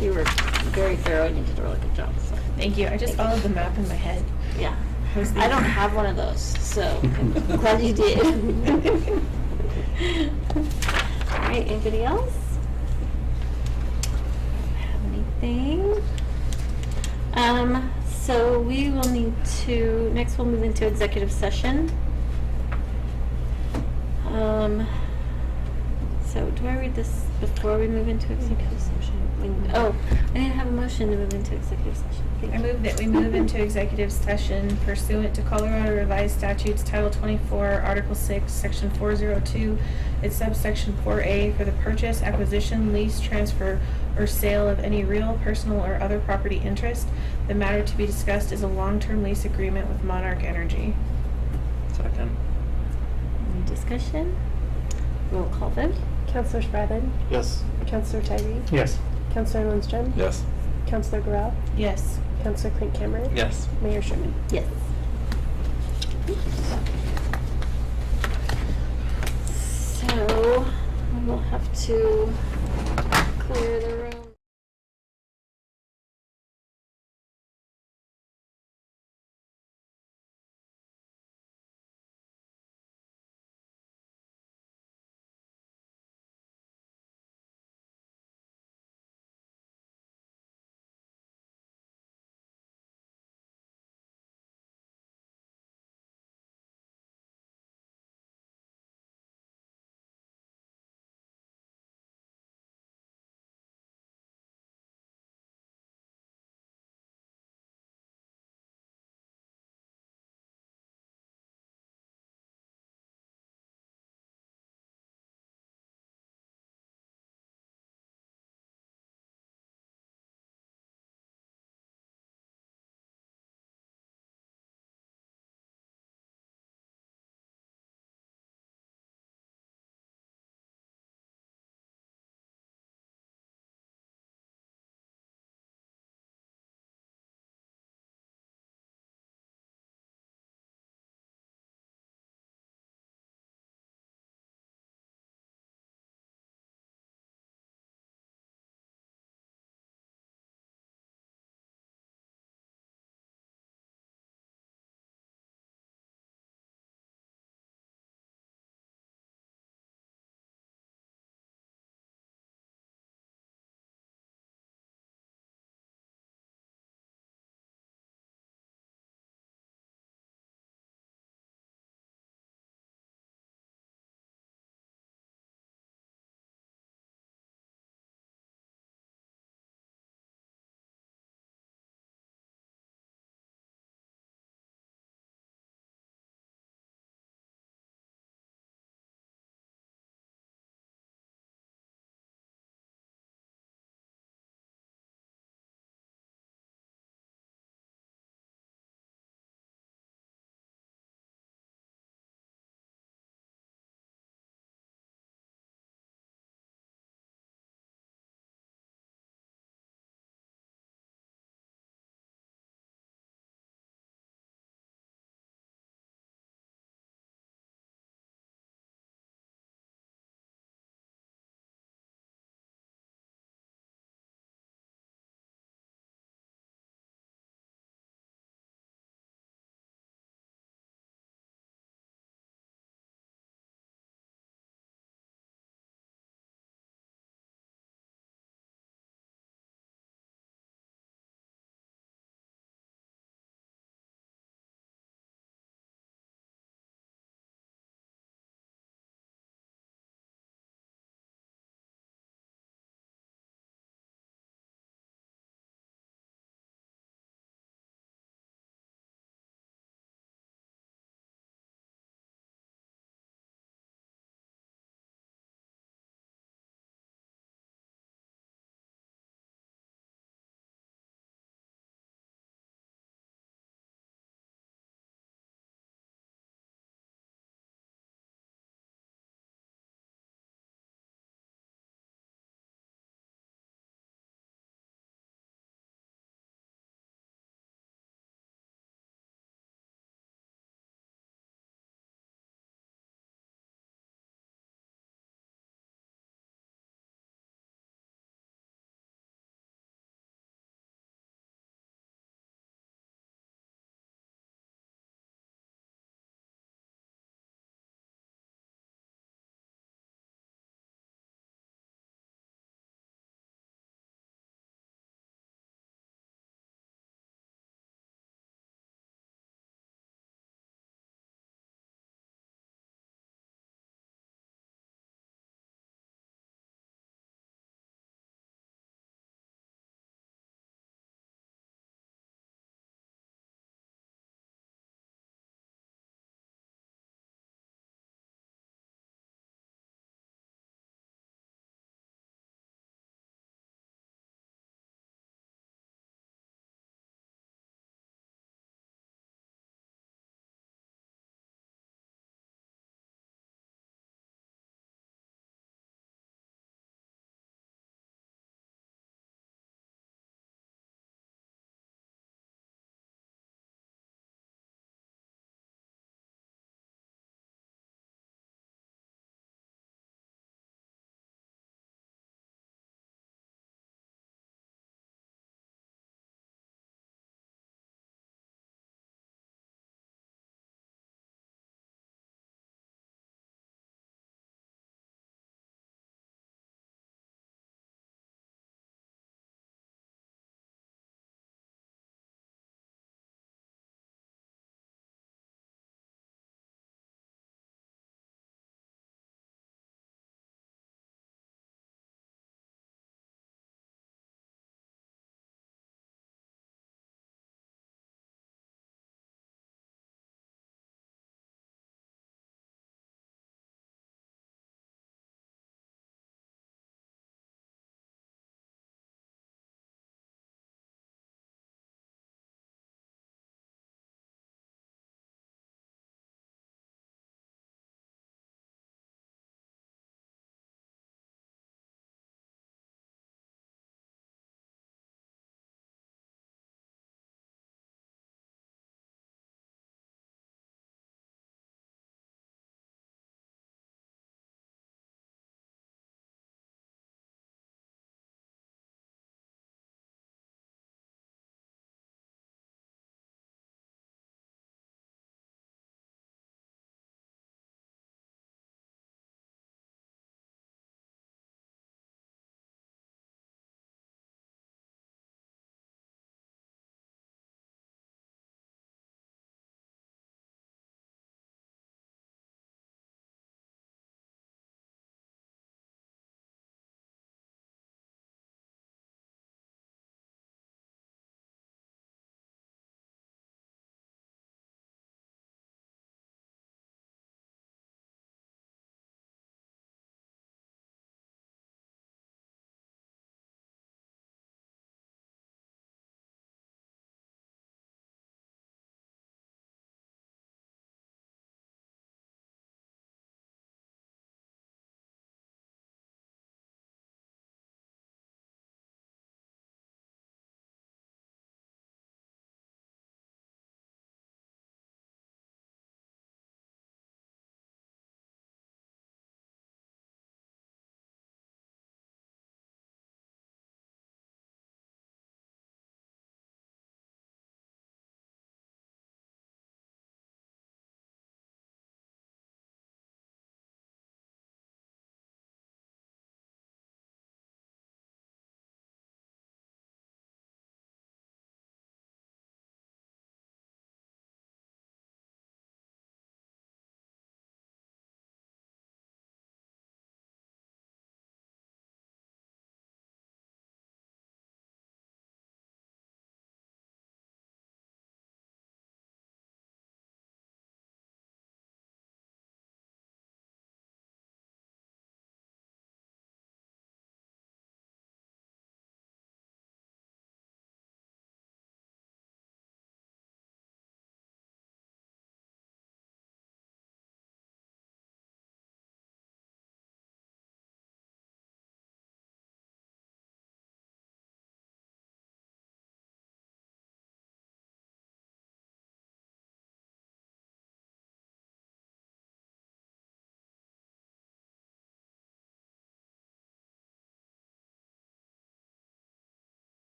You were very thorough and you did a really good job. So. Thank you. I just followed the map in my head. Yeah. I don't have one of those, so I'm glad you did. All right, anybody else? Have anything? So we will need to, next we'll move into executive session. So do I read this before we move into executive session? I need to have a motion to move into executive session. I move that we move into executive session pursuant to Colorado Revised Statutes Title 24, Article 6, Section 402, its subsection 4A for the purchase, acquisition, lease, transfer, or sale of any real, personal, or other property interest. The matter to be discussed is a long-term lease agreement with Monarch Energy. Second. Any discussion? Roll call vote. Counselor Spradlin? Yes. Counselor Tyree? Yes. Counselor Lindstrom? Yes. Counselor Burrell? Yes. Counselor Clint Cameron? Yes. Mayor Sherman? Yes. So we will have to clear the room.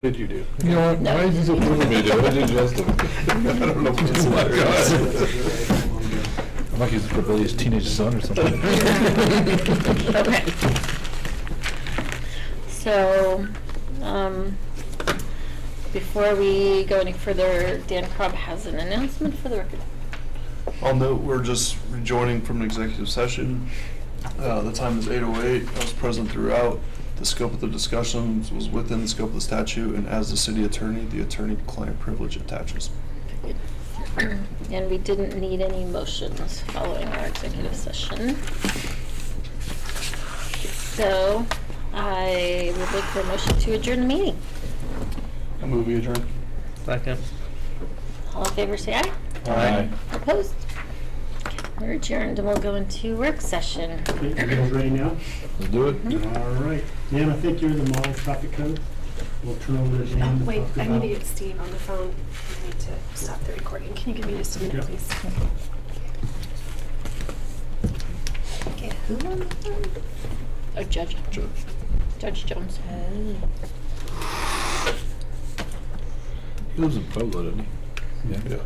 Did you do? You know what? Why is he so cool to me, dude? I did just. I don't know what it's like. I'm like he's probably his teenage son or something. Okay. So, before we go any further, Dan Cobb has an announcement for the record. I'll note we're just rejoining from an executive session. The time is 8:08. I was present throughout. The scope of the discussions was within the scope of the statute, and as the city attorney, the attorney-client privilege attaches. And we didn't need any motions following our executive session. So, I would look for a motion to adjourn the meeting. I move we adjourn. Second. All in favor, say aye. Aye. Opposed? Okay, we're adjourned, and we'll go into work session. Okay, you guys ready now? Let's do it. All right. Dan, I think you're the model traffic code. We'll turn over to Dan. to Wait, talk I need about- to get Steve on the phone. I need to stop the recording. Can you give me just a minute, Yeah. please? Okay, who on the phone? Oh, Judge. Judge Jones. He lives in Pueblo, doesn't he? Yeah.